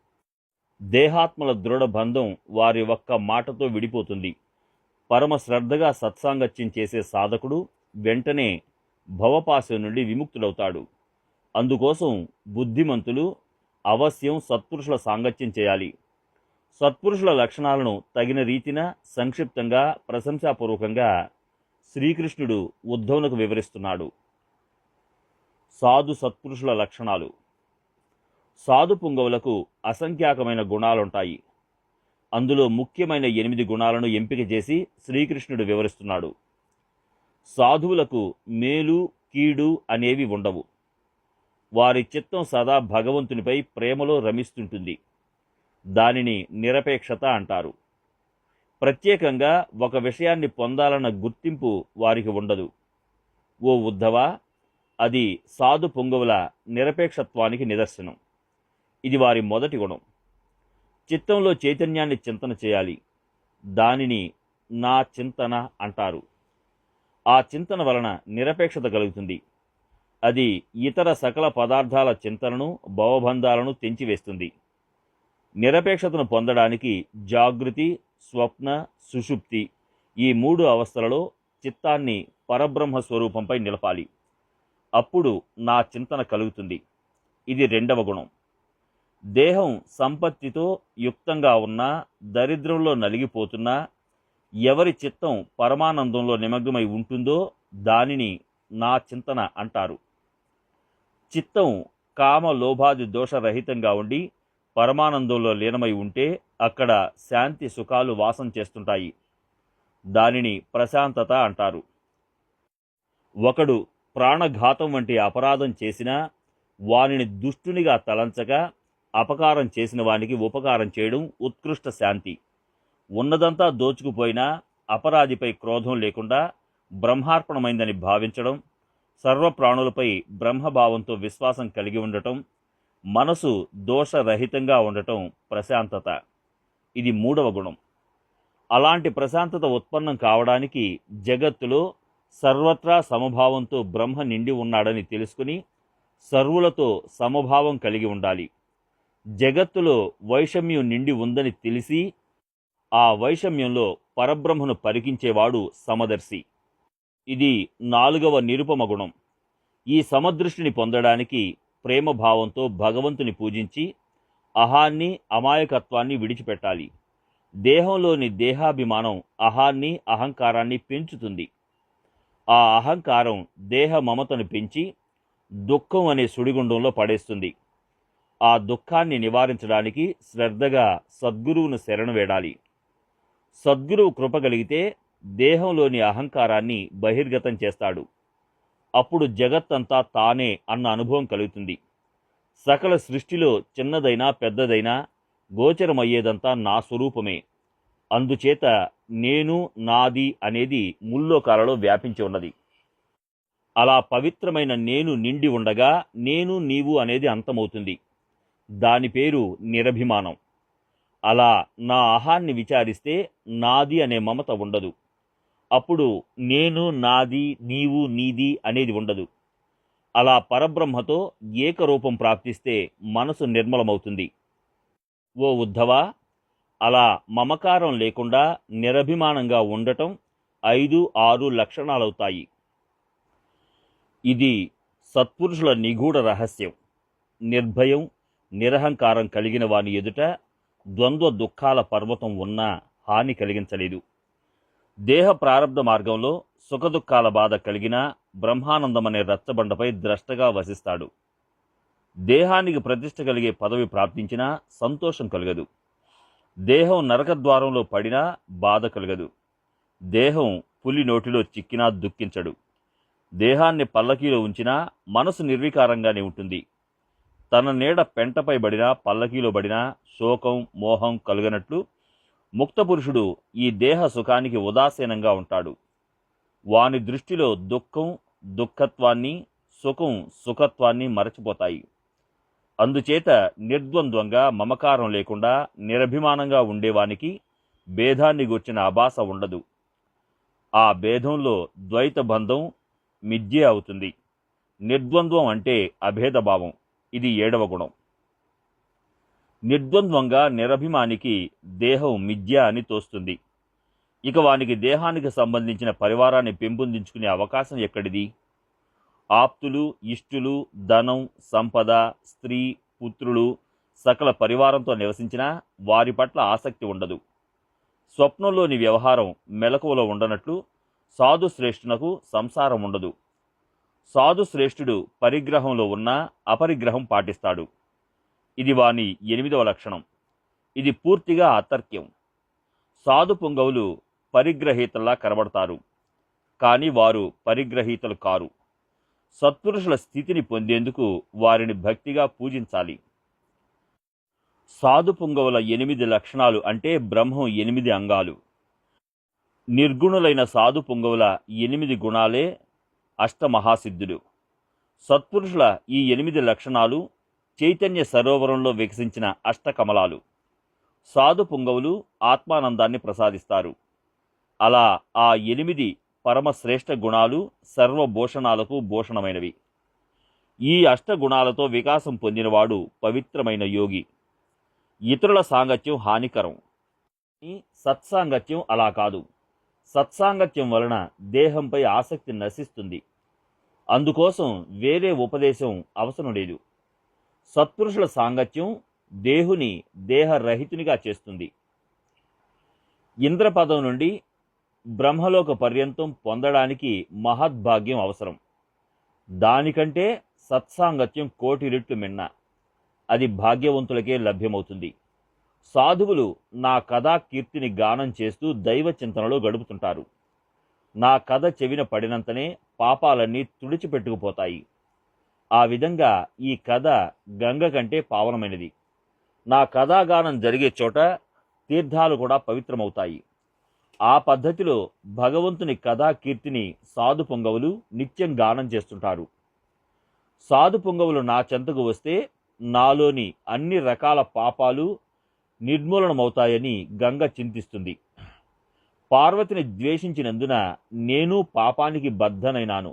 దేహాత్మల దృఢ బంధం వారి ఒక్క మాటతో విడిపోతుంది. పరమ శ్రద్ధగా సత్సాంగత్యం చేసే సాధకుడు వెంటనే భవపాశం నుండి విముక్తుడవుతాడు. అందుకోసం బుద్ధిమంతులు అవశ్యం సత్పురుషుల సాంగత్యం చేయాలి. సత్పురుషుల లక్షణాలను తగిన రీతిన సంక్షిప్తంగా ప్రశంసాపూర్వకంగా శ్రీకృష్ణుడు ఉద్ధవునకు వివరిస్తున్నాడు. సాధు సత్పురుషుల లక్షణాలు. సాధు పుంగవులకు అసంఖ్యాకమైన గుణాలుంటాయి. అందులో ముఖ్యమైన 8 గుణాలను ఎంపిక చేసి శ్రీకృష్ణుడు వివరిస్తున్నాడు. సాధువులకు మేలు కీడు అనేవి ఉండవు. వారి చిత్తం సదా భగవంతునిపై ప్రేమలో రమిస్తుంటుంది. దానిని నిరపేక్షత అంటారు. ప్రత్యేకంగా ఒక విషయాన్ని పొందాలన్న గుర్తింపు వారికి ఉండదు. ఓ ఉద్ధవా, అది సాధు పొంగవుల నిరపేక్షత్వానికి నిదర్శనం. ఇది వారి మొదటి గుణం. చిత్తంలో చైతన్యాన్ని చింతన చేయాలి. దానిని నా చింతన అంటారు. ఆ చింతన వలన నిరపేక్షత కలుగుతుంది. అది ఇతర సకల పదార్థాల చింతనను భవబంధాలను తెంచివేస్తుంది. నిరపేక్షతను పొందడానికి జాగృతి, స్వప్న, సుషుప్తి ఈ 3 అవస్థలలో చిత్తాన్ని పరబ్రహ్మ స్వరూపంపై నిలపాలి. అప్పుడు నా చింతన కలుగుతుంది. ఇది రెండవ గుణం. దేహం సంపత్తితో యుక్తంగా ఉన్నా, దరిద్రంలో నలిగిపోతున్నా, ఎవరి చిత్తం పరమానందంలో నిమగ్నమై ఉంటుందో దానిని నా చింతన అంటారు. చిత్తం కామ లోభాది దోషరహితంగా ఉండి పరమానందంలో లీనమై ఉంటే అక్కడ శాంతి సుఖాలు వాసం చేస్తుంటాయి. దానిని ప్రశాంతత అంటారు. ఒకడు ప్రాణఘాతం వంటి అపరాధం చేసినా వానిని దుష్టునిగా తలంచక అపకారం చేసిన వానికి ఉపకారం చేయడం ఉత్కృష్ట శాంతి. ఉన్నదంతా దోచుకుపోయినా అపరాధిపై క్రోధం లేకుండా బ్రహ్మార్పణమైందని భావించడం, సర్వప్రాణులపై బ్రహ్మభావంతో విశ్వాసం కలిగి ఉండటం, మనసు దోషరహితంగా ఉండటం ప్రశాంతత. ఇది 3వ గుణం. అలాంటి ప్రశాంతత ఉత్పన్నం కావడానికి జగత్తులో సర్వత్రా సమభావంతో బ్రహ్మ నిండి ఉన్నాడని తెలుసుకుని సర్వులతో సమభావం కలిగి ఉండాలి. జగత్తులో వైషమ్యం నిండి ఉందని తెలిసి ఆ వైషమ్యంలో పరబ్రహ్మను పరికించేవాడు సమదర్శి. ఇది 4వ నిరుపమ గుణం. ఈ సమదృష్టిని పొందడానికి ప్రేమభావంతో భగవంతుని పూజించి అహాన్ని, అమాయకత్వాన్ని విడిచిపెట్టాలి. దేహంలోని దేహాభిమానం అహాన్ని, అహంకారాన్ని పెంచుతుంది. ఆ అహంకారం దేహ మమతను పెంచి దుఃఖం అనే సుడిగుండంలో పడేస్తుంది. ఆ దుఃఖాన్ని నివారించడానికి శ్రద్ధగా సద్గురువును శరణు వేడాలి. సద్గురువు కృప కలిగితే దేహంలోని అహంకారాన్ని బహిర్గతం చేస్తాడు. అప్పుడు జగత్తంతా తానే అన్న అనుభవం కలుగుతుంది. సకల సృష్టిలో చిన్నదైనా పెద్దదైనా గోచరమయ్యేదంతా నా స్వరూపమే. అందుచేత నేను, నాది అనేది ముల్లోకాలలో వ్యాపించి ఉన్నది. అలా పవిత్రమైన నేను నిండి ఉండగా నేను, నీవు అనేది అంతమవుతుంది. దాని పేరు నిరభిమానం. అలా నా అహాన్ని విచారిస్తే నాది అనే మమత ఉండదు. అప్పుడు నేను, నాది, నీవు, నీది అనేది ఉండదు. అలా పరబ్రహ్మతో ఏకరూపం ప్రాప్తిస్తే మనసు నిర్మలమవుతుంది. ఓ ఉద్ధవా, అలా మమకారం లేకుండా నిరభిమానంగా ఉండటం 5-6 లక్షణాలవుతాయి. ఇది సత్పురుషుల నిగూఢ రహస్యం. నిర్భయం, నిరహంకారం కలిగిన వాని ఎదుట ద్వంద్వ దుఃఖాల పర్వతం ఉన్నా హాని కలిగించలేదు. దేహ ప్రారబ్ధ మార్గంలో సుఖదుఖాల బాధ కలిగినా బ్రహ్మానందమనే రచ్చబండపై ద్రష్టగా వసిస్తాడు. దేహానికి ప్రతిష్ఠ కలిగే పదవి ప్రాప్తించినా సంతోషం కలగదు. దేహం నరకద్వారంలో పడినా బాధ కలగదు. దేహం పులి నోటిలో చిక్కినా దుఃఖించడు. దేహాన్ని పల్లకీలో ఉంచినా మనసు నిర్వికారంగానే ఉంటుంది. తన నీడ పెంటపై బడినా పల్లకీలో బడినా శోకం, మోహం కలుగనట్లు ముక్తపురుషుడు ఈ దేహ సుఖానికి ఉదాసీనంగా ఉంటాడు. వాని దృష్టిలో దుఃఖం దుఃఖత్వాన్ని, సుఖం సుఖత్వాన్ని మరచిపోతాయి. అందుచేత నిర్ద్వంద్వంగా మమకారం లేకుండా నిరభిమానంగా ఉండేవానికి భేదాన్ని గూర్చిన అభాస ఉండదు. ఆ భేదంలో ద్వైత బంధం మిథ్యే అవుతుంది. నిర్ద్వంద్వం అంటే అభేదభావం. ఇది 7వ గుణం. నిర్ద్వంద్వంగా నిరభిమానికి దేహం మిథ్య అని తోస్తుంది. ఇక వానికి దేహానికి సంబంధించిన పరివారాన్ని పెంపొందించుకునే అవకాశం ఎక్కడిది? ఆప్తులు, ఇష్టులు, ధనం, సంపద, స్త్రీ, పుత్రులు, సకల పరివారంతో నివసించినా వారి పట్ల ఆసక్తి ఉండదు. స్వప్నంలోని వ్యవహారం మెలకువలో ఉండనట్లు సాధు శ్రేష్ఠునకు సంసారం ఉండదు. సాధు శ్రేష్ఠుడు పరిగ్రహంలో ఉన్నా అపరిగ్రహం పాటిస్తాడు. ఇది వాని 8వ లక్షణం. ఇది పూర్తిగా అతర్క్యం. సాధు పుంగవులు పరిగ్రహీతల్లా కనబడతారు, కానీ వారు పరిగ్రహీతలు కారు. సత్పురుషుల స్థితిని పొందేందుకు వారిని భక్తిగా పూజించాలి. సాధు పుంగవుల 8 లక్షణాలు అంటే బ్రహ్మం 8 అంగాలు. నిర్గుణులైన సాధు పుంగవుల 8 గుణాలే అష్టమహాసిద్ధులు. సత్పురుషుల ఈ 8 లక్షణాలు చైతన్య సరోవరంలో వికసించిన అష్టకమలాలు. సాధు పుంగవులు ఆత్మానందాన్ని ప్రసాదిస్తారు. అలా ఆ 8 పరమశ్రేష్ఠ గుణాలు సర్వభూషణాలకు భూషణమైనవి. ఈ అష్టగుణాలతో వికాసం పొందినవాడు పవిత్రమైన యోగి. ఇతరుల సాంగత్యం హానికరం, సత్సాంగత్యం అలా కాదు. సత్సాంగత్యం వలన దేహంపై ఆసక్తి నశిస్తుంది. అందుకోసం వేరే ఉపదేశం అవసరం లేదు. సత్పురుషుల సాంగత్యం దేహుని దేహరహితునిగా చేస్తుంది. ఇంద్రపదం నుండి బ్రహ్మలోక పర్యంతం పొందడానికి మహద్భాగ్యం అవసరం. దానికంటే సత్సాంగత్యం 1,000,000 రెట్లు మిన్న. అది భాగ్యవంతులకే లభ్యమవుతుంది. సాధువులు నా కథా కీర్తిని గానం చేస్తూ దైవ చింతనలో గడుపుతుంటారు. నా కథ చెవిన పడినంతనే పాపాలన్నీ తుడిచిపెట్టుకుపోతాయి. ఆ విధంగా ఈ కథ గంగ కంటే పావనమైనది. నా కథాగానం జరిగే చోట తీర్థాలు కూడా పవిత్రమవుతాయి. ఆ పద్ధతిలో భగవంతుని కథా కీర్తిని సాధు పొంగవులు నిత్యం గానం చేస్తుంటారు. సాధు పొంగవులు నా చెంతకు వస్తే నాలోని అన్ని రకాల పాపాలు నిర్మూలనమవుతాయని గంగ చింతిస్తుంది. పార్వతిని ద్వేషించినందున నేను పాపానికి బద్ధనైనాను.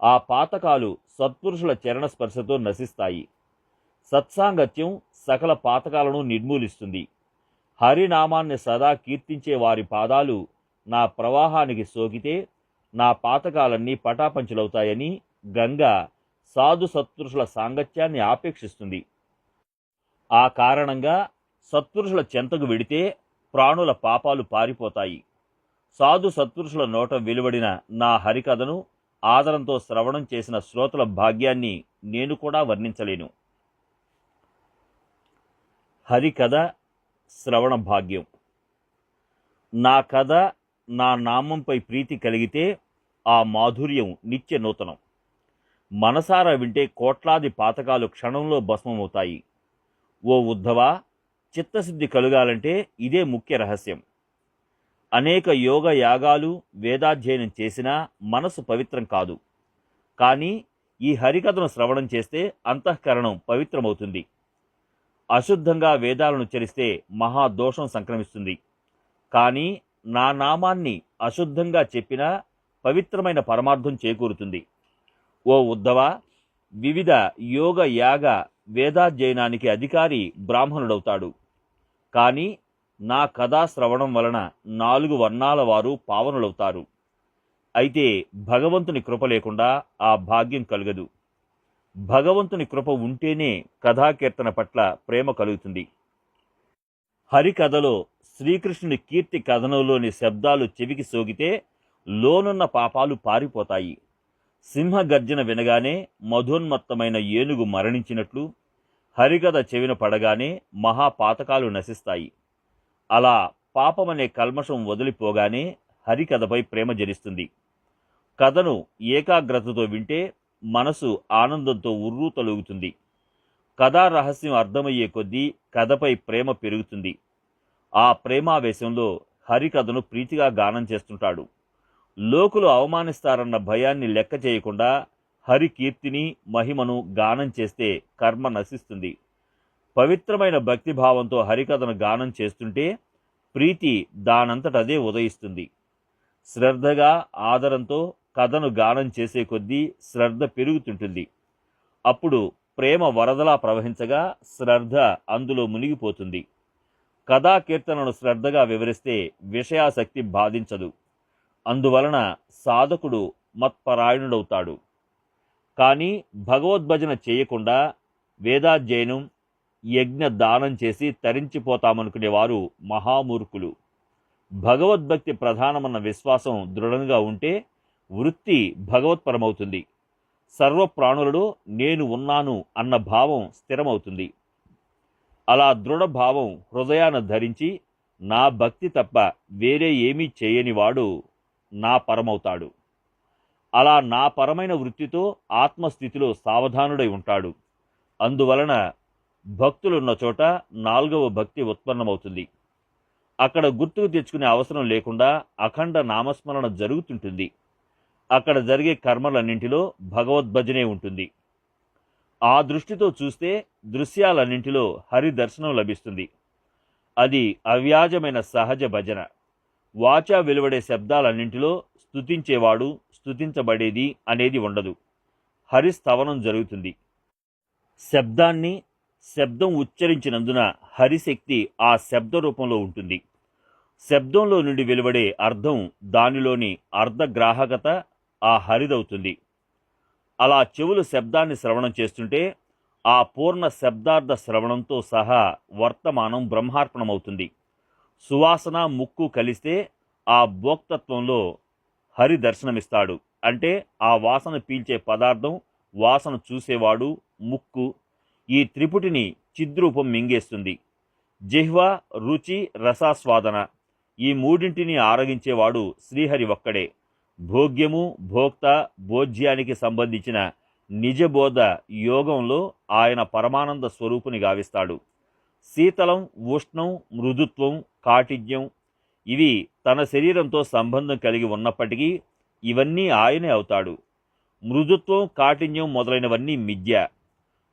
ఆ పాతకాలు సత్పురుషుల చరణ స్పర్శతో నశిస్తాయి. సత్సాంగత్యం సకల పాతకాలను నిర్మూలిస్తుంది. హరినామాన్ని సదా కీర్తించే వారి పాదాలు నా ప్రవాహానికి సోకితే నా పాతకాలన్నీ పటాపంచులవుతాయని గంగ సాధు సత్పురుషుల సాంగత్యాన్ని ఆపేక్షిస్తుంది. ఆ కారణంగా సత్పురుషుల చెంతకు వెడితే ప్రాణుల పాపాలు పారిపోతాయి. సాధు సత్పురుషుల నోట వెలువడిన నా హరికథను ఆదరంతో శ్రవణం చేసిన శ్రోతల భాగ్యాన్ని నేను కూడా వర్ణించలేను. హరికథ శ్రవణ భాగ్యం. నా కథ నా నామంపై ప్రీతి కలిగితే ఆ మాధుర్యం నిత్య నూతనం. మనసారా వింటే కోట్లాది పాతకాలు క్షణంలో భస్మమవుతాయి. ఓ ఉద్ధవా, చిత్తశుద్ధి కలుగాలంటే ఇదే ముఖ్య రహస్యం. అనేక యోగ యాగాలు వేదాధ్యయనం చేసినా మనసు పవిత్రం కాదు. కానీ ఈ హరికథను శ్రవణం చేస్తే అంతఃకరణం పవిత్రమవుతుంది. అశుద్ధంగా వేదాలను ఉచ్చరిస్తే మహాదోషం సంక్రమిస్తుంది. కానీ నా నామాన్ని అశుద్ధంగా చెప్పినా పవిత్రమైన పరమార్థం చేకూరుతుంది. ఓ ఉద్ధవ, వివిధ యోగ యాగ వేదాధ్యయనానికి అధికారి బ్రాహ్మణుడవుతాడు. కానీ నా కథా శ్రవణం వలన 4 వర్ణాల వారు పావనులవుతారు. అయితే భగవంతుని కృప లేకుండా ఆ భాగ్యం కలగదు. భగవంతుని కృప ఉంటేనే కథాకీర్తన పట్ల ప్రేమ కలుగుతుంది. హరికథలో శ్రీకృష్ణుని కీర్తి కథనంలోని శబ్దాలు చెవికి సోకితే లోనున్న పాపాలు పారిపోతాయి. సింహగర్జన వినగానే మధోన్మత్తమైన ఏనుగు మరణించినట్లు హరికథ చెవిన పడగానే మహాపాతకాలు నశిస్తాయి. అలా పాపమనే కల్మషం వదిలిపోగానే హరికథపై ప్రేమ జనిస్తుంది. కథను ఏకాగ్రతతో వింటే మనసు ఆనందంతో ఉర్రూతలూగుతుంది. కథా రహస్యం అర్థమయ్యే కొద్దీ కథపై ప్రేమ పెరుగుతుంది. ఆ ప్రేమావేశంలో హరికథను ప్రీతిగా గానం చేస్తుంటాడు. లోకులు అవమానిస్తారన్న భయాన్ని లెక్క చేయకుండా హరి కీర్తిని మహిమను గానం చేస్తే కర్మ నశిస్తుంది. పవిత్రమైన భక్తిభావంతో హరికథను గానం చేస్తుంటే ప్రీతి దానంతటదే ఉదయిస్తుంది. శ్రద్ధగా ఆదరంతో కథను గానం చేసే కొద్దీ శ్రద్ధ పెరుగుతుంటుంది. అప్పుడు ప్రేమ వరదలా ప్రవహించగా శ్రద్ధ అందులో మునిగిపోతుంది. కథా కీర్తనను శ్రద్ధగా వివరిస్తే విషయాసక్తి బాధించదు. అందువలన సాధకుడు మత్పరాయణుడవుతాడు. కానీ భగవద్భజన చేయకుండా వేదాధ్యయనం, యజ్ఞ దానం చేసి తరించిపోతామనుకునేవారు మహామూర్ఖులు. భగవద్భక్తి ప్రధానమన్న విశ్వాసం దృఢంగా ఉంటే వృత్తి భగవత్పరమవుతుంది. సర్వప్రాణులలో నేను ఉన్నాను అన్న భావం స్థిరమవుతుంది. అలా దృఢ భావం హృదయాన్ని ధరించి నా భక్తి తప్ప వేరే ఏమీ చేయనివాడు నా పరమవుతాడు. అలా నా పరమైన వృత్తితో ఆత్మస్థితిలో సావధానుడై ఉంటాడు. అందువలన భక్తులున్న చోట 4వ భక్తి ఉత్పన్నమవుతుంది. అక్కడ గుర్తుకు తెచ్చుకునే అవసరం లేకుండా అఖండ నామస్మరణ జరుగుతుంటుంది. అక్కడ జరిగే కర్మలన్నింటిలో భగవద్భజనే ఉంటుంది. ఆ దృష్టితో చూస్తే దృశ్యాలన్నింటిలో హరి దర్శనం లభిస్తుంది. అది అవ్యాజమైన సహజ భజన. వాచా వెలువడే శబ్దాలన్నింటిలో స్తుతించేవాడు, స్తుతించబడేది అనేది ఉండదు. హరిస్తవనం జరుగుతుంది. శబ్దం ఉచ్చరించినందున హరిశక్తి ఆ శబ్ద రూపంలో ఉంటుంది. శబ్దంలో నుండి వెలువడే అర్థం, దానిలోని అర్ధగ్రాహకత ఆ హరిదవుతుంది. అలా చెవులు శబ్దాన్ని శ్రవణం చేస్తుంటే ఆ పూర్ణ శబ్దార్థ శ్రవణంతో సహా వర్తమానం బ్రహ్మార్పణమవుతుంది. సువాసన, ముక్కు కలిస్తే ఆ భోక్తత్వంలో హరి దర్శనమిస్తాడు. అంటే ఆ వాసన పీల్చే పదార్థం, వాసన చూసేవాడు, ముక్కు, ఈ త్రిపుటిని చిద్రూపం మింగేస్తుంది. జిహ్వ, రుచి, రసాస్వాదన ఈ మూడింటిని ఆరగించేవాడు శ్రీహరి ఒక్కడే. భోగ్యము, భోక్త, భోజ్యానికి సంబంధించిన నిజబోధ యోగంలో ఆయన పరమానంద స్వరూపుని గావిస్తాడు. శీతలం, ఉష్ణం, మృదుత్వం, కాఠిన్యం ఇవి తన శరీరంతో సంబంధం కలిగి ఉన్నప్పటికీ ఇవన్నీ ఆయనే అవుతాడు. మృదుత్వం, కాఠిన్యం మొదలైనవన్నీ మిథ్య.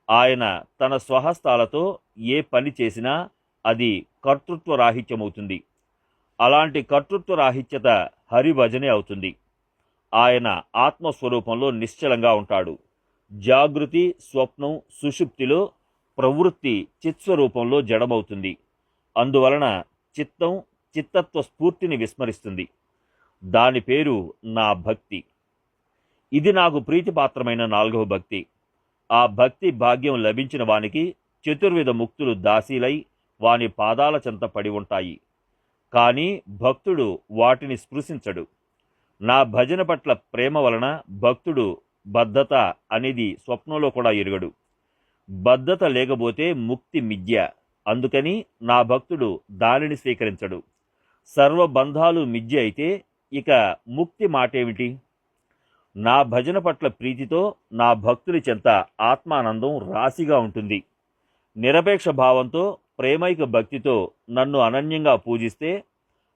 ఆయన తన స్వహస్తాలతో ఏ పని చేసినా అది కర్తృత్వరాహిత్యమవుతుంది. అలాంటి కర్తృత్వరాహిత్యత హరిభజనే అవుతుంది. ఆయన ఆత్మస్వరూపంలో నిశ్చలంగా ఉంటాడు. జాగృతి, స్వప్నం, సుషుప్తిలో ప్రవృత్తి చిత్స్వరూపంలో జడమవుతుంది. అందువలన చిత్తం చిత్తత్వ స్ఫూర్తిని విస్మరిస్తుంది. దాని పేరు నా భక్తి. ఇది నాకు ప్రీతిపాత్రమైన 4వ భక్తి. ఆ భక్తి భాగ్యం లభించిన వానికి చతుర్విధ ముక్తులు దాసీలై వాని పాదాల చెంత పడి ఉంటాయి. కానీ భక్తుడు వాటిని స్పృశించడు. నా భజన పట్ల ప్రేమ వలన భక్తుడు బద్ధత అనేది స్వప్నంలో కూడా ఎరుగడు. బద్ధత లేకపోతే ముక్తి మిథ్య. అందుకని నా భక్తుడు దానిని స్వీకరించడు. సర్వబంధాలు మిథ్య అయితే ఇక ముక్తి మాటేమిటి? నా భజన పట్ల ప్రీతితో నా భక్తుని చెంత ఆత్మానందం రాశిగా ఉంటుంది. నిరపేక్ష భావంతో ప్రేమైక భక్తితో నన్ను అనన్యంగా పూజిస్తే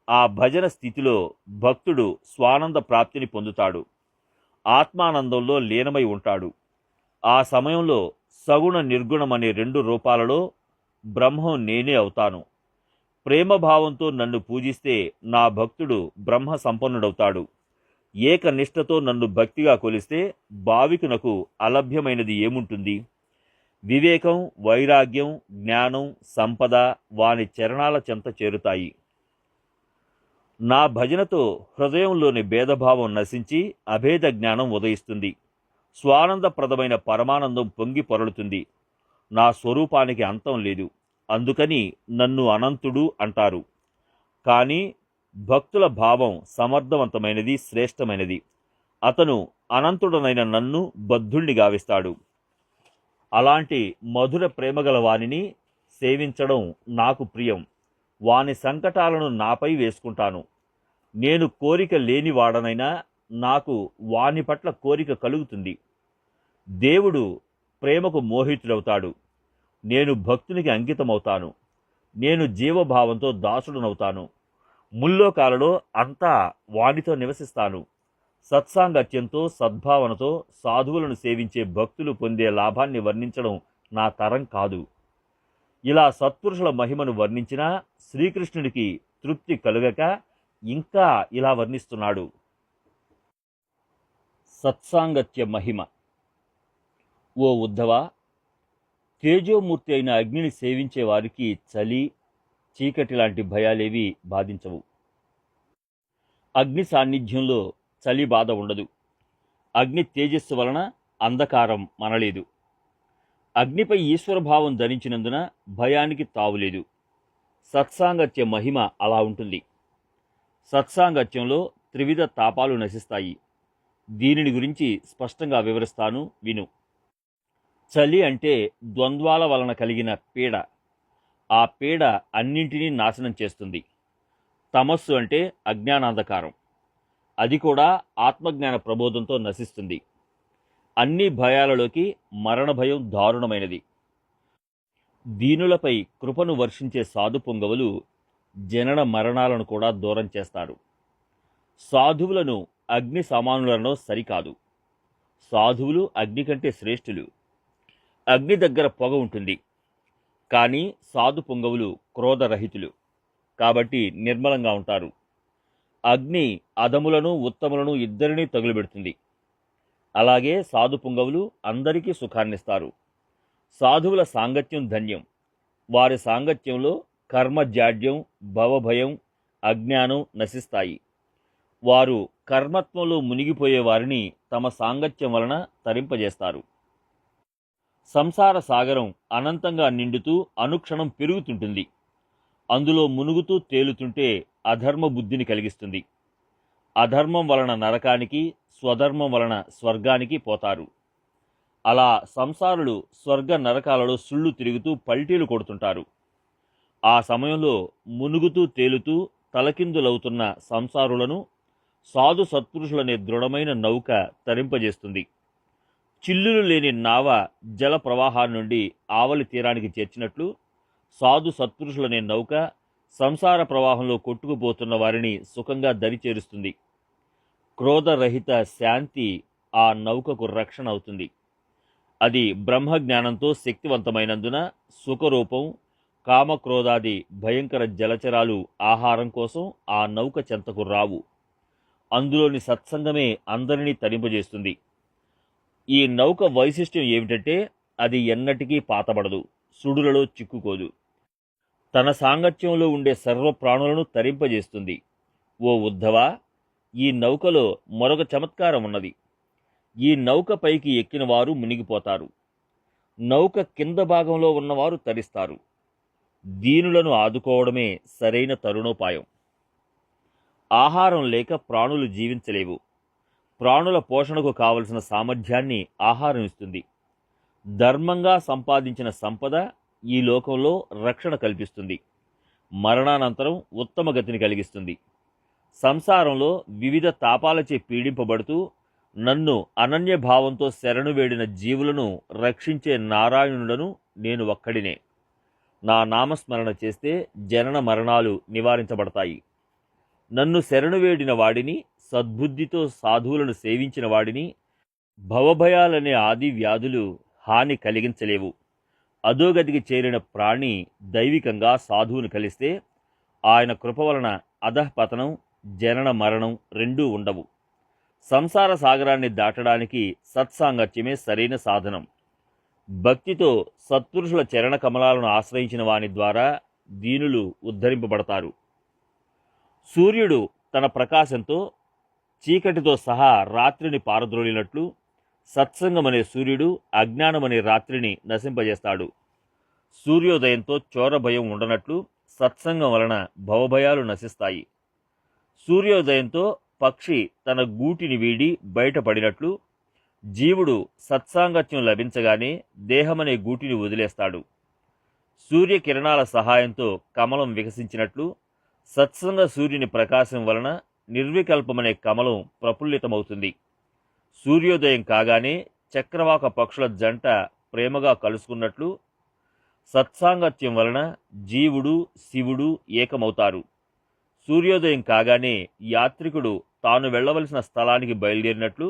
ఆ భజన స్థితిలో భక్తుడు స్వానంద ప్రాప్తిని పొందుతాడు. ఆత్మానందంలో లీనమై ఉంటాడు. ఆ సమయంలో సగుణ నిర్గుణం అనే 2 రూపాలలో బ్రహ్మం నేనే అవుతాను. ప్రేమభావంతో నన్ను పూజిస్తే నా భక్తుడు బ్రహ్మ సంపన్నుడవుతాడు. ఏకనిష్టతో నన్ను భక్తిగా కొలిస్తే భావికునకు అలభ్యమైనది ఏముంటుంది? వివేకం, వైరాగ్యం, జ్ఞానం, సంపద వాని చరణాల చెంత చేరుతాయి. నా భజనతో హృదయంలోని భేదభావం నశించి అభేద జ్ఞానం ఉదయిస్తుంది. స్వానందప్రదమైన పరమానందం పొంగి పొరలుతుంది. నా స్వరూపానికి అంతం లేదు. అందుకని నన్ను అనంతుడు అంటారు. కానీ భక్తుల భావం సమర్థవంతమైనది, శ్రేష్టమైనది. అతను అనంతుడనైన నన్ను బద్ధుణ్ణి గావిస్తాడు. అలాంటి మధుర ప్రేమగల వానిని సేవించడం నాకు ప్రియం. వాని సంకటాలను నాపై వేసుకుంటాను. నేను కోరిక లేని వాడనైనా నాకు వాని పట్ల కోరిక కలుగుతుంది. దేవుడు ప్రేమకు మోహితుడవుతాడు. నేను భక్తునికి అంకితమవుతాను. నేను జీవభావంతో దాసుడనవుతాను. ముల్లోకాలలో అంతా వానితో నివసిస్తాను. సత్సాంగత్యంతో, సద్భావనతో సాధువులను సేవించే భక్తులు పొందే లాభాన్ని వర్ణించడం నా తరం కాదు. ఇలా సత్పురుషుల మహిమను వర్ణించినా శ్రీకృష్ణుడికి తృప్తి కలుగక ఇంకా ఇలా వర్ణిస్తున్నాడు. సత్సాంగత్య మహిమ. ఓ ఉద్ధవ, తేజోమూర్తి అయిన అగ్నిని సేవించే వారికి చలి, చీకటి లాంటి భయాలేవి బాధించవు. అగ్ని సాన్నిధ్యంలో చలి బాధ ఉండదు. అగ్ని తేజస్సు వలన అంధకారం మనలేదు. అగ్నిపై ఈశ్వరభావం ధరించినందున భయానికి తావులేదు. సత్సాంగత్య మహిమ అలా ఉంటుంది. సత్సాంగత్యంలో త్రివిధ తాపాలు నశిస్తాయి. దీనిని గురించి స్పష్టంగా వివరిస్తాను, విను. చలి అంటే ద్వంద్వాల వలన కలిగిన పీడ. ఆ పీడ అన్నింటినీ నాశనం చేస్తుంది. తమస్సు అంటే అజ్ఞానాంధకారం. అది కూడా ఆత్మజ్ఞాన ప్రబోధంతో నశిస్తుంది. అన్ని భయాలలోకి మరణ భయం దారుణమైనది. దీనులపై కృపను వర్షించే సాధు పొంగవులు జనన మరణాలను కూడా దూరం చేస్తారు. సాధువులను అగ్ని సమానులనో సరికాదు. సాధువులు అగ్ని కంటే శ్రేష్ఠులు. అగ్ని దగ్గర పొగ ఉంటుంది, కానీ సాధు పొంగవులు క్రోధరహితులు, కాబట్టి నిర్మలంగా ఉంటారు. అగ్ని అధములను ఉత్తములను ఇద్దరినీ తగులుబెడుతుంది. అలాగే సాధు పొంగవులు అందరికీ సుఖాన్నిస్తారు. సాధువుల సాంగత్యం ధన్యం. వారి సాంగత్యంలో కర్మజాడ్యం, భవభయం, అజ్ఞానం నశిస్తాయి. వారు కర్మత్వంలో మునిగిపోయే వారిని తమ సాంగత్యం వలన తరింపజేస్తారు. సంసార సాగరం అనంతంగా నిండుతూ అనుక్షణం పెరుగుతుంటుంది. అందులో మునుగుతూ తేలుతుంటే అధర్మ బుద్ధిని కలిగిస్తుంది. అధర్మం వలన నరకానికి, స్వధర్మం వలన స్వర్గానికి పోతారు. అలా సంసారులు స్వర్గ నరకాలలో సుళ్ళు తిరుగుతూ పల్టీలు కొడుతుంటారు. ఆ సమయంలో మునుగుతూ తేలుతూ తలకిందులవుతున్న సంసారులను సాధు సత్పురుషులనే దృఢమైన నౌక తరింపజేస్తుంది. చిల్లులు లేని నావ జల ప్రవాహాన్ని నుండి ఆవలి తీరానికి చేర్చినట్లు సాధు సత్పురుషులనే నౌక సంసార ప్రవాహంలో కొట్టుకుపోతున్న వారిని సుఖంగా దరిచేరుస్తుంది. క్రోధరహిత శాంతి ఆ నౌకకు రక్షణ అవుతుంది. అది బ్రహ్మజ్ఞానంతో శక్తివంతమైనందున సుఖరూపం, కామక్రోధాది భయంకర జలచరాలు ఆహారం కోసం ఆ నౌక చెంతకు రావు. అందులోని సత్సంగమే అందరినీ తరింపజేస్తుంది. ఈ నౌక వైశిష్ట్యం ఏమిటంటే అది ఎన్నటికీ పాతబడదు, సుడులలో చిక్కుకోదు. తన సాంగత్యంలో ఉండే సర్వప్రాణులను తరింపజేస్తుంది. ఓ ఉద్ధవా, ఈ నౌకలో మరొక చమత్కారం ఉన్నది. ఈ నౌక పైకి ఎక్కిన వారు మునిగిపోతారు. నౌక కింద భాగంలో ఉన్నవారు తరిస్తారు. దీనులను ఆదుకోవడమే సరైన తరుణోపాయం. ఆహారం లేక ప్రాణులు జీవించలేవు. ప్రాణుల పోషణకు కావలసిన సామర్థ్యాన్ని ఆహారం ఇస్తుంది. ధర్మంగా సంపాదించిన సంపద ఈ లోకంలో రక్షణ కల్పిస్తుంది. మరణానంతరం ఉత్తమ గతిని కలిగిస్తుంది. సంసారంలో వివిధ తాపాలచే పీడింపబడుతూ నన్ను అనన్య భావంతో శరణు వేడిన జీవులను రక్షించే నారాయణుడను నేను ఒక్కడినే. నా నామస్మరణ చేస్తే జనన మరణాలు నివారించబడతాయి. నన్ను శరణు వేడిన వాడిని, సద్బుద్ధితో సాధువులను సేవించిన వాడిని భవభయాలనే ఆది వ్యాధులు హాని కలిగించలేవు. అధోగతికి చేరిన ప్రాణి దైవికంగా సాధువును కలిస్తే ఆయన కృప వలన అధఃపతనం, జనన మరణం రెండూ ఉండవు. సంసార సాగరాన్ని దాటడానికి సత్సాంగత్యమే సరైన సాధనం. భక్తితో సత్పురుషుల చరణ కమలాలను ఆశ్రయించిన వాని ద్వారా దీనులు ఉద్ధరింపబడతారు. సూర్యుడు తన ప్రకాశంతో చీకటితో సహా రాత్రిని పారద్రోలినట్లు సత్సంగమనే సూర్యుడు అజ్ఞానమనే రాత్రిని నశింపజేస్తాడు. సూర్యోదయంతో చోర భయం ఉండనట్లు సత్సంగం వలన భవభయాలు నశిస్తాయి. సూర్యోదయంతో పక్షి తన గూటిని వీడి బయటపడినట్లు జీవుడు సత్సాంగత్యం లభించగానే దేహమనే గూటిని వదిలేస్తాడు. సూర్యకిరణాల సహాయంతో కమలం వికసించినట్లు సత్సంగ సూర్యుని ప్రకాశం వలన నిర్వికల్పమనే కమలం ప్రఫుల్లితమవుతుంది. సూర్యోదయం కాగానే చక్రవాక పక్షుల జంట ప్రేమగా కలుసుకున్నట్లు సత్సాంగత్యం వలన జీవుడు శివుడు ఏకమవుతారు. సూర్యోదయం కాగానే యాత్రికుడు తాను వెళ్ళవలసిన స్థలానికి బయలుదేరినట్లు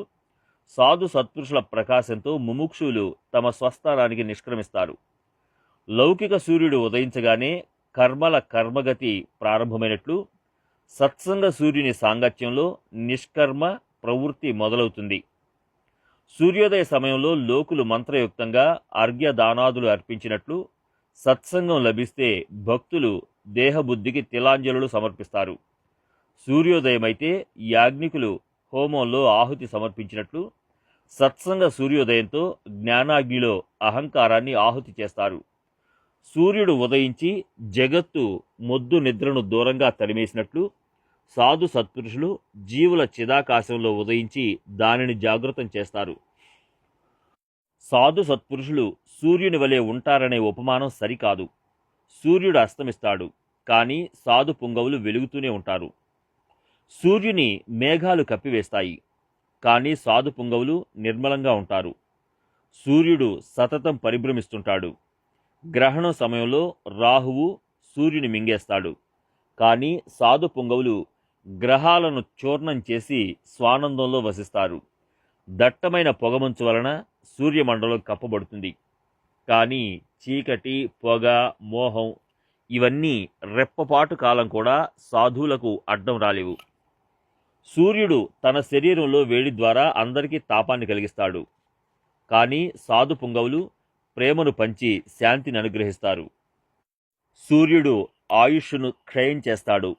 సాధు సత్పురుషుల ప్రకాశంతో ముముక్షులు తమ స్వస్థానానికి నిష్క్రమిస్తారు. లౌకిక సూర్యుడు ఉదయించగానే కర్మల కర్మగతి ప్రారంభమైనట్లు సత్సంగ సూర్యుని సాంగత్యంలో నిష్కర్మ ప్రవృత్తి మొదలవుతుంది. సూర్యోదయ సమయంలో లోకులు మంత్రయుక్తంగా అర్ఘ్యదానాదులు అర్పించినట్లు సత్సంగం లభిస్తే భక్తులు దేహబుద్ధికి తిలాంజలులు సమర్పిస్తారు. సూర్యోదయమైతే యాజ్ఞికులు హోమంలో ఆహుతి సమర్పించినట్లు సత్సంగ సూర్యోదయంతో జ్ఞానాగ్నిలో అహంకారాన్ని ఆహుతి చేస్తారు. సూర్యుడు ఉదయించి జగత్తు మొద్దు నిద్రను దూరంగా తరిమేసినట్లు సాధు సత్పురుషులు జీవుల చిదాకాశంలో ఉదయించి దానిని జాగృతం చేస్తారు. సాధు సత్పురుషులు సూర్యుని వలె ఉంటారనే ఉపమానం సరికాదు. సూర్యుడు అస్తమిస్తాడు, కానీ సాధు పుంగవులు వెలుగుతూనే ఉంటారు. సూర్యుని మేఘాలు కప్పివేస్తాయి, కానీ సాధు పుంగవులు నిర్మలంగా ఉంటారు. సూర్యుడు సతతం పరిభ్రమిస్తుంటాడు. గ్రహణం సమయంలో రాహువు సూర్యుని మింగేస్తాడు, కానీ సాధు పుంగవులు గ్రహాలను చూర్ణం చేసి స్వానందంలో వసిస్తారు. దట్టమైన పొగమంచు వలన సూర్యమండలం కప్పబడుతుంది, కానీ చీకటి, పొగ, మోహం ఇవన్నీ రెప్పపాటు కాలం కూడా సాధువులకు అడ్డం రాలేవు. సూర్యుడు తన శరీరంలో వేడి ద్వారా అందరికీ తాపాన్ని కలిగిస్తాడు, కానీ సాధు పుంగవులు ప్రేమను పంచి శాంతిని అనుగ్రహిస్తారు. సూర్యుడు ఆయుష్ను క్షయం చేస్తాడు,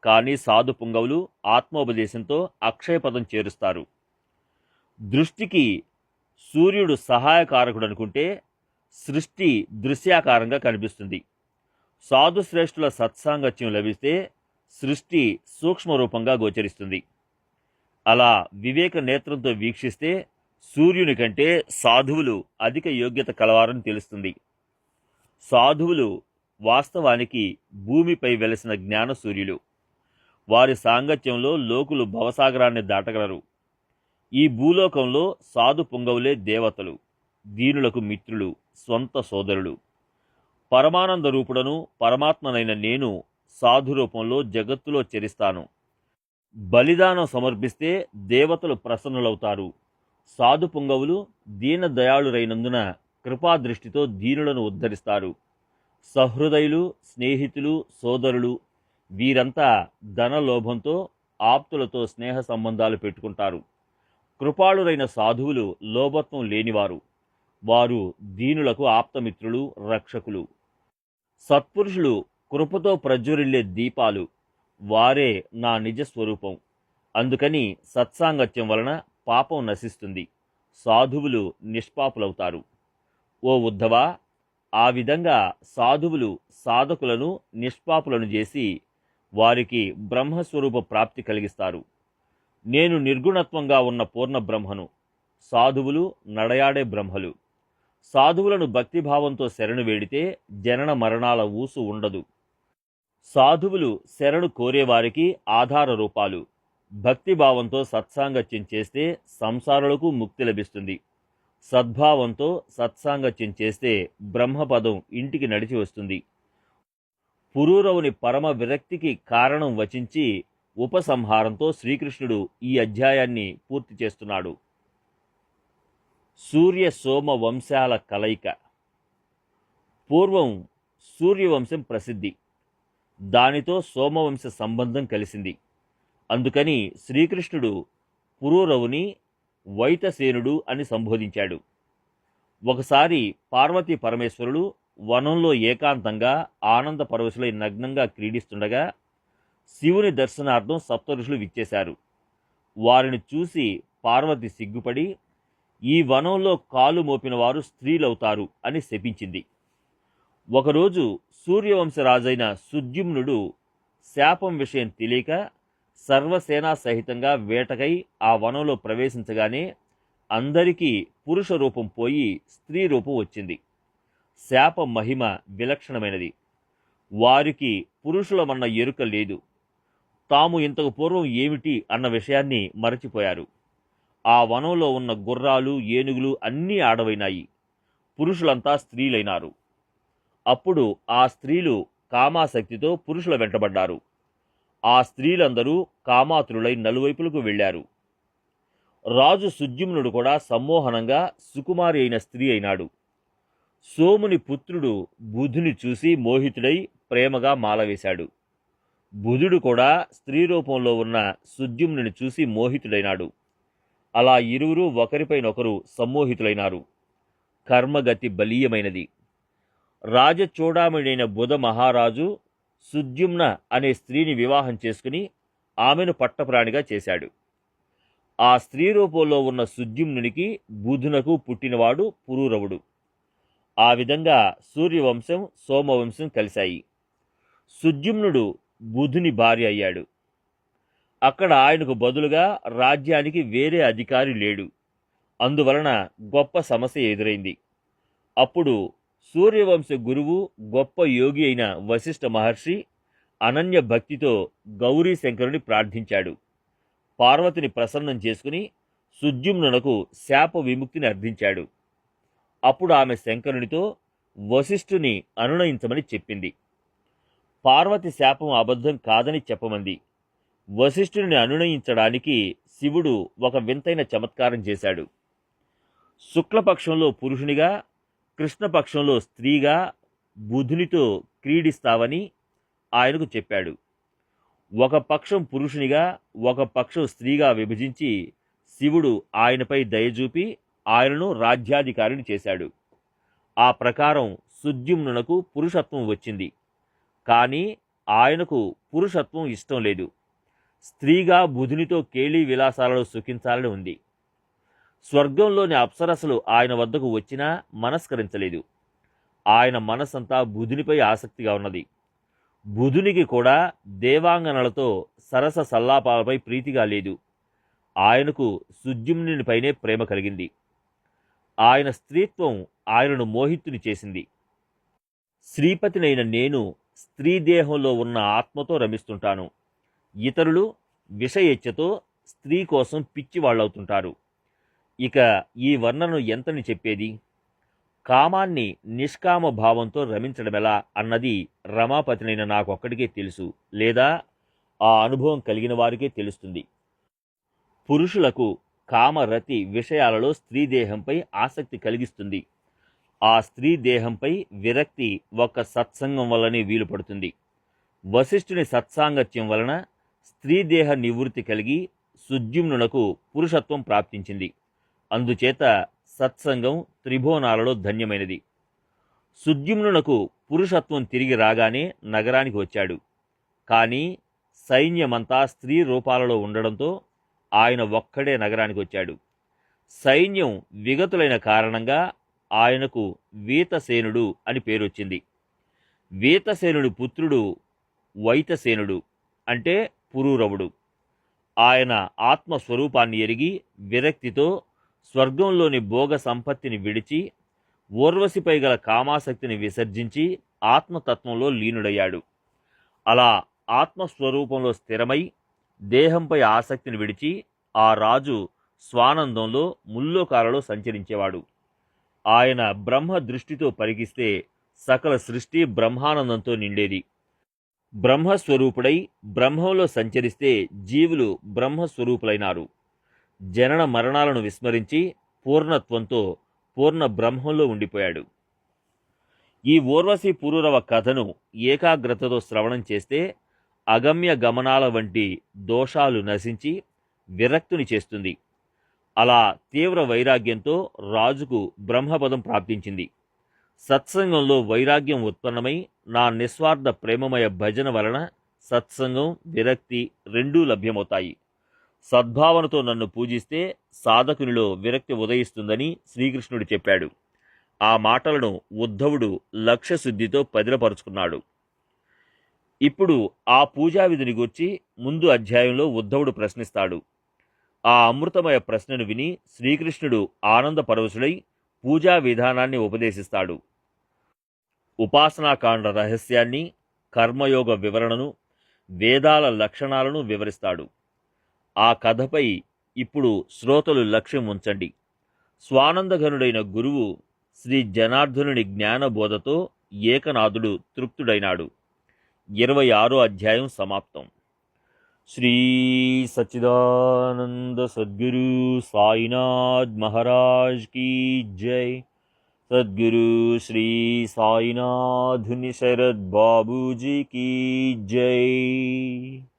కానీ సాధు పుంగవులు ఆత్మోపదేశంతో అక్షయపదం చేరుస్తారు. దృష్టికి సూర్యుడు సహాయకారకుడు అనుకుంటే సృష్టి దృశ్యాకారంగా కనిపిస్తుంది. సాధుశ్రేష్ఠుల సత్సాంగత్యం లభిస్తే సృష్టి సూక్ష్మరూపంగా గోచరిస్తుంది. అలా వివేక నేత్రంతో వీక్షిస్తే సూర్యుని కంటే సాధువులు అధిక యోగ్యత కలవారని తెలుస్తుంది. సాధువులు వాస్తవానికి భూమిపై వెలసిన జ్ఞాన సూర్యులు. వారి సాంగత్యంలో లోకులు భవసాగరాన్ని దాటగలరు. ఈ భూలోకంలో సాధు పుంగవులే దేవతలు, దీనులకు మిత్రులు, స్వంత సోదరులు. పరమానంద రూపుడను పరమాత్మనైన నేను సాధు రూపంలో జగత్తులో చరిస్తాను. బలిదానం సమర్పిస్తే దేవతలు ప్రసన్నులవుతారు. సాధు పుంగవులు దీనదయాళురైనందున కృపాదృష్టితో దీనులను ఉద్ధరిస్తారు. సహృదయులు, స్నేహితులు, సోదరులు వీరంతా ధనలోభంతో ఆప్తులతో స్నేహ సంబంధాలు పెట్టుకుంటారు. కృపాళురైన సాధువులు లోభత్వం లేనివారు. వారు దీనులకు ఆప్తమిత్రులు, రక్షకులు. సత్పురుషులు కృపతో ప్రజ్వరిల్లే దీపాలు. వారే నా నిజస్వరూపం. అందుకని సత్సాంగత్యం వలన పాపం నశిస్తుంది, సాధువులు నిష్పాపులవుతారు. ఓ ఉద్ధవా, ఆ విధంగా సాధువులు సాధకులను నిష్పాపులను చేసి వారికి బ్రహ్మస్వరూప ప్రాప్తి కలిగిస్తారు. నేను నిర్గుణత్వంగా ఉన్న పూర్ణ బ్రహ్మను, సాధువులు నడయాడే బ్రహ్మలు. సాధువులను భక్తిభావంతో శరణు వేడితే జనన మరణాల ఊసు ఉండదు. సాధువులు శరణు కోరేవారికి ఆధార రూపాలు. భక్తిభావంతో సత్సాంగత్యం చేస్తే సంసారులకు ముక్తి లభిస్తుంది. సద్భావంతో సత్సాంగత్యం చేస్తే బ్రహ్మపదం ఇంటికి నడిచి వస్తుంది. పురూరవుని పరమ విరక్తికి కారణం వచించి ఉపసంహారంతో శ్రీకృష్ణుడు ఈ అధ్యాయాన్ని పూర్తి చేస్తున్నాడు. సూర్య సోమ వంశాల కలయిక. పూర్వం సూర్యవంశం ప్రసిద్ధి, దానితో సోమవంశ సంబంధం కలిసింది. అందుకని శ్రీకృష్ణుడు పురూరవుని వైతసేనుడు అని సంబోధించాడు. ఒకసారి పార్వతీ పరమేశ్వరులు వనంలో ఏకాంతంగా ఆనంద పరవశులై నగ్నంగా క్రీడిస్తుండగా శివుని దర్శనార్థం సప్తఋషులు విచ్చేశారు. వారిని చూసి పార్వతి సిగ్గుపడి ఈ వనంలో కాలు మోపిన వారు స్త్రీలవుతారు అని శపించింది. ఒకరోజు సూర్యవంశరాజైన సుద్యుమ్నుడు శాపం విషయం తెలియక సర్వసేనా సహితంగా వేటకై ఆ వనంలో ప్రవేశించగానే అందరికీ పురుష రూపం పోయి స్త్రీ రూపం వచ్చింది. శాప మహిమ విలక్షణమైనది. వారికి పురుషులమన్న ఎరుక లేదు. తాము ఇంతకు పూర్వం ఏమిటి అన్న విషయాన్ని మరచిపోయారు. ఆ వనంలో ఉన్న గుర్రాలు, ఏనుగులు అన్నీ ఆడవైనాయి. పురుషులంతా స్త్రీలైనారు. అప్పుడు ఆ స్త్రీలు కామాసక్తితో పురుషుల వెంటబడ్డారు. ఆ స్త్రీలందరూ కామాతురులై నలువైపులకు వెళ్ళారు. రాజు సుద్యుమ్నుడు కూడా సమ్మోహనంగా సుకుమారి అయిన స్త్రీ అయినాడు. సోముని పుత్రుడు బుధుని చూసి మోహితుడై ప్రేమగా మాల వేశాడు. బుధుడు కూడా స్త్రీ రూపంలో ఉన్న సుద్యుమ్నుని చూసి మోహితుడైనాడు. అలా ఇరువురు ఒకరిపైనొకరు సమ్మోహితులైనారు. కర్మగతి బలీయమైనది. రాజచూడామణి అయిన బుధ మహారాజు సుద్యుమ్న అనే స్త్రీని వివాహం చేసుకుని ఆమెను పట్టప్రాణిగా చేశాడు. ఆ స్త్రీ రూపంలో ఉన్న సుద్యుమ్నునికి బుధునకు పుట్టినవాడు పురూరవుడు. ఆ విధంగా సూర్యవంశం సోమవంశం కలిశాయి. సుద్యుమ్నుడు బుధుని భార్య అయ్యాడు. అక్కడ ఆయనకు బదులుగా రాజ్యానికి వేరే అధికారి లేడు. అందువలన గొప్ప సమస్య ఎదురైంది. అప్పుడు సూర్యవంశ గురువు గొప్ప యోగి అయిన వశిష్ఠ మహర్షి అనన్య భక్తితో గౌరీ శంకరుని ప్రార్థించాడు. పార్వతిని ప్రసన్నం చేసుకుని సుద్యుమ్నునకు శాప విముక్తిని అర్థించాడు. అప్పుడు ఆమె శంకరునితో వశిష్ఠుని అనునయించమని చెప్పింది. పార్వతి శాపం అబద్ధం కాదని చెప్పమంది. వశిష్ఠుని అనునయించడానికి శివుడు ఒక వింతైన చమత్కారం చేశాడు. శుక్లపక్షంలో పురుషునిగా, కృష్ణపక్షంలో స్త్రీగా బుధునితో క్రీడిస్తావని ఆయనకు చెప్పాడు. ఒక పక్షం పురుషునిగా, ఒక పక్షం స్త్రీగా విభజించి శివుడు ఆయనపై దయచూపి ఆయనను రాజ్యాధికారిని చేశాడు. ఆ ప్రకారం సుద్యుమ్నునకు పురుషత్వం వచ్చింది. కానీ ఆయనకు పురుషత్వం ఇష్టం లేదు. స్త్రీగా బుధునితో కేళీ విలాసాలలో సుఖించాలని ఉంది. స్వర్గంలోని అప్సరసలు ఆయన వద్దకు వచ్చినా మనస్కరించలేదు. ఆయన మనస్సంతా బుధునిపై ఆసక్తిగా ఉన్నది. బుధునికి కూడా దేవాంగనలతో సరస సల్లాపాలపై ప్రీతిగా లేదు. ఆయనకు సుద్యుమ్నునిపైనే ప్రేమ కలిగింది. ఆయన స్త్రీత్వం ఆయనను మోహితుని చేసింది. శ్రీపతినైన నేను స్త్రీ దేహంలో ఉన్న ఆత్మతో రమిస్తుంటాను. ఇతరులు విషయేచ్ఛతో స్త్రీ కోసం పిచ్చివాళ్ళవుతుంటారు. ఇక ఈ వర్ణను ఎంతని చెప్పేది? కామాన్ని నిష్కామ భావంతో రమించడమెలా అన్నది రమాపతినైన నాకొక్కడికే తెలుసు, లేదా ఆ అనుభవం కలిగిన వారికే తెలుస్తుంది. పురుషులకు కామరతి విషయాలలో స్త్రీ దేహంపై ఆసక్తి కలిగిస్తుంది. ఆ స్త్రీ దేహంపై విరక్తి ఒక్క సత్సంగం వల్లనే వీలుపడుతుంది. వశిష్ఠుని సత్సాంగత్యం వలన స్త్రీ దేహ నివృత్తి కలిగి సుద్యుమ్నునకు పురుషత్వం ప్రాప్తించింది. అందుచేత సత్సంగం త్రిభువనాలలో ధన్యమైనది. సుద్యుమ్నునకు పురుషత్వం తిరిగి రాగానే నగరానికి వచ్చాడు. కానీ సైన్యమంతా స్త్రీ రూపాలలో ఉండడంతో ఆయన ఒక్కడే నగరానికి వచ్చాడు. సైన్యం విగతులైన కారణంగా ఆయనకు వీతసేనుడు అని పేరొచ్చింది. వీతసేనుడి పుత్రుడు వైతసేనుడు, అంటే పురూరవుడు. ఆయన ఆత్మస్వరూపాన్ని ఎరిగి విరక్తితో స్వర్గంలోని భోగ సంపత్తిని విడిచి ఊర్వశిపై గల కామాసక్తిని విసర్జించి ఆత్మతత్వంలో లీనుడయ్యాడు. అలా ఆత్మస్వరూపంలో స్థిరమై దేహంపై ఆసక్తిని విడిచి ఆ రాజు స్వానందంలో ముల్లోకాలలో సంచరించేవాడు. ఆయన బ్రహ్మ దృష్టితో పరిగిస్తే సకల సృష్టి బ్రహ్మానందంతో నిండేది. బ్రహ్మస్వరూపుడై బ్రహ్మంలో సంచరిస్తే జీవులు బ్రహ్మస్వరూపులైనారు. జనన మరణాలను విస్మరించి పూర్ణత్వంతో పూర్ణ బ్రహ్మంలో ఉండిపోయాడు. ఈ ఊర్వశి పురూరవ కథను ఏకాగ్రతతో శ్రవణం చేస్తే అగమ్య గమనాల వంటి దోషాలు నశించి విరక్తుని చేస్తుంది. అలా తీవ్ర వైరాగ్యంతో రాజుకు బ్రహ్మపదం ప్రాప్తించింది. సత్సంగంలో వైరాగ్యం ఉత్పన్నమై నా నిస్వార్థ ప్రేమమయ భజన వలన సత్సంగం విరక్తి రెండూ లభ్యమవుతాయి. సద్భావనతో నన్ను పూజిస్తే సాధకునిలో విరక్తి ఉదయిస్తుందని శ్రీకృష్ణుడు చెప్పాడు. ఆ మాటలను ఉద్ధవుడు లక్ష్యశుద్ధితో పదిలపరుచుకున్నాడు. ఇప్పుడు ఆ పూజావిధిని గూర్చి ముందు అధ్యాయంలో ఉద్ధవుడు ప్రశ్నిస్తాడు. ఆ అమృతమయ ప్రశ్నను విని శ్రీకృష్ణుడు ఆనంద పరవశుడై పూజా విధానాన్ని ఉపదేశిస్తాడు. ఉపాసనాకాండ రహస్యాన్ని, కర్మయోగ వివరణను, వేదాల లక్షణాలను వివరిస్తాడు. ఆ కథపై ఇప్పుడు శ్రోతలు లక్ష్యం ఉంచండి. స్వానందఘనుడైన గురువు శ్రీ జనార్దనుని జ్ఞానబోధతో ఏకనాథుడు తృప్తుడైనాడు. 26వ అధ్యాయం సమాప్తం. శ్రీ సచ్చిదానంద సద్గురు సాయినాథ్ మహారాజ్ కీ జై. सद्गुरु श्री साईनाथ शरद बाबूजी की जय।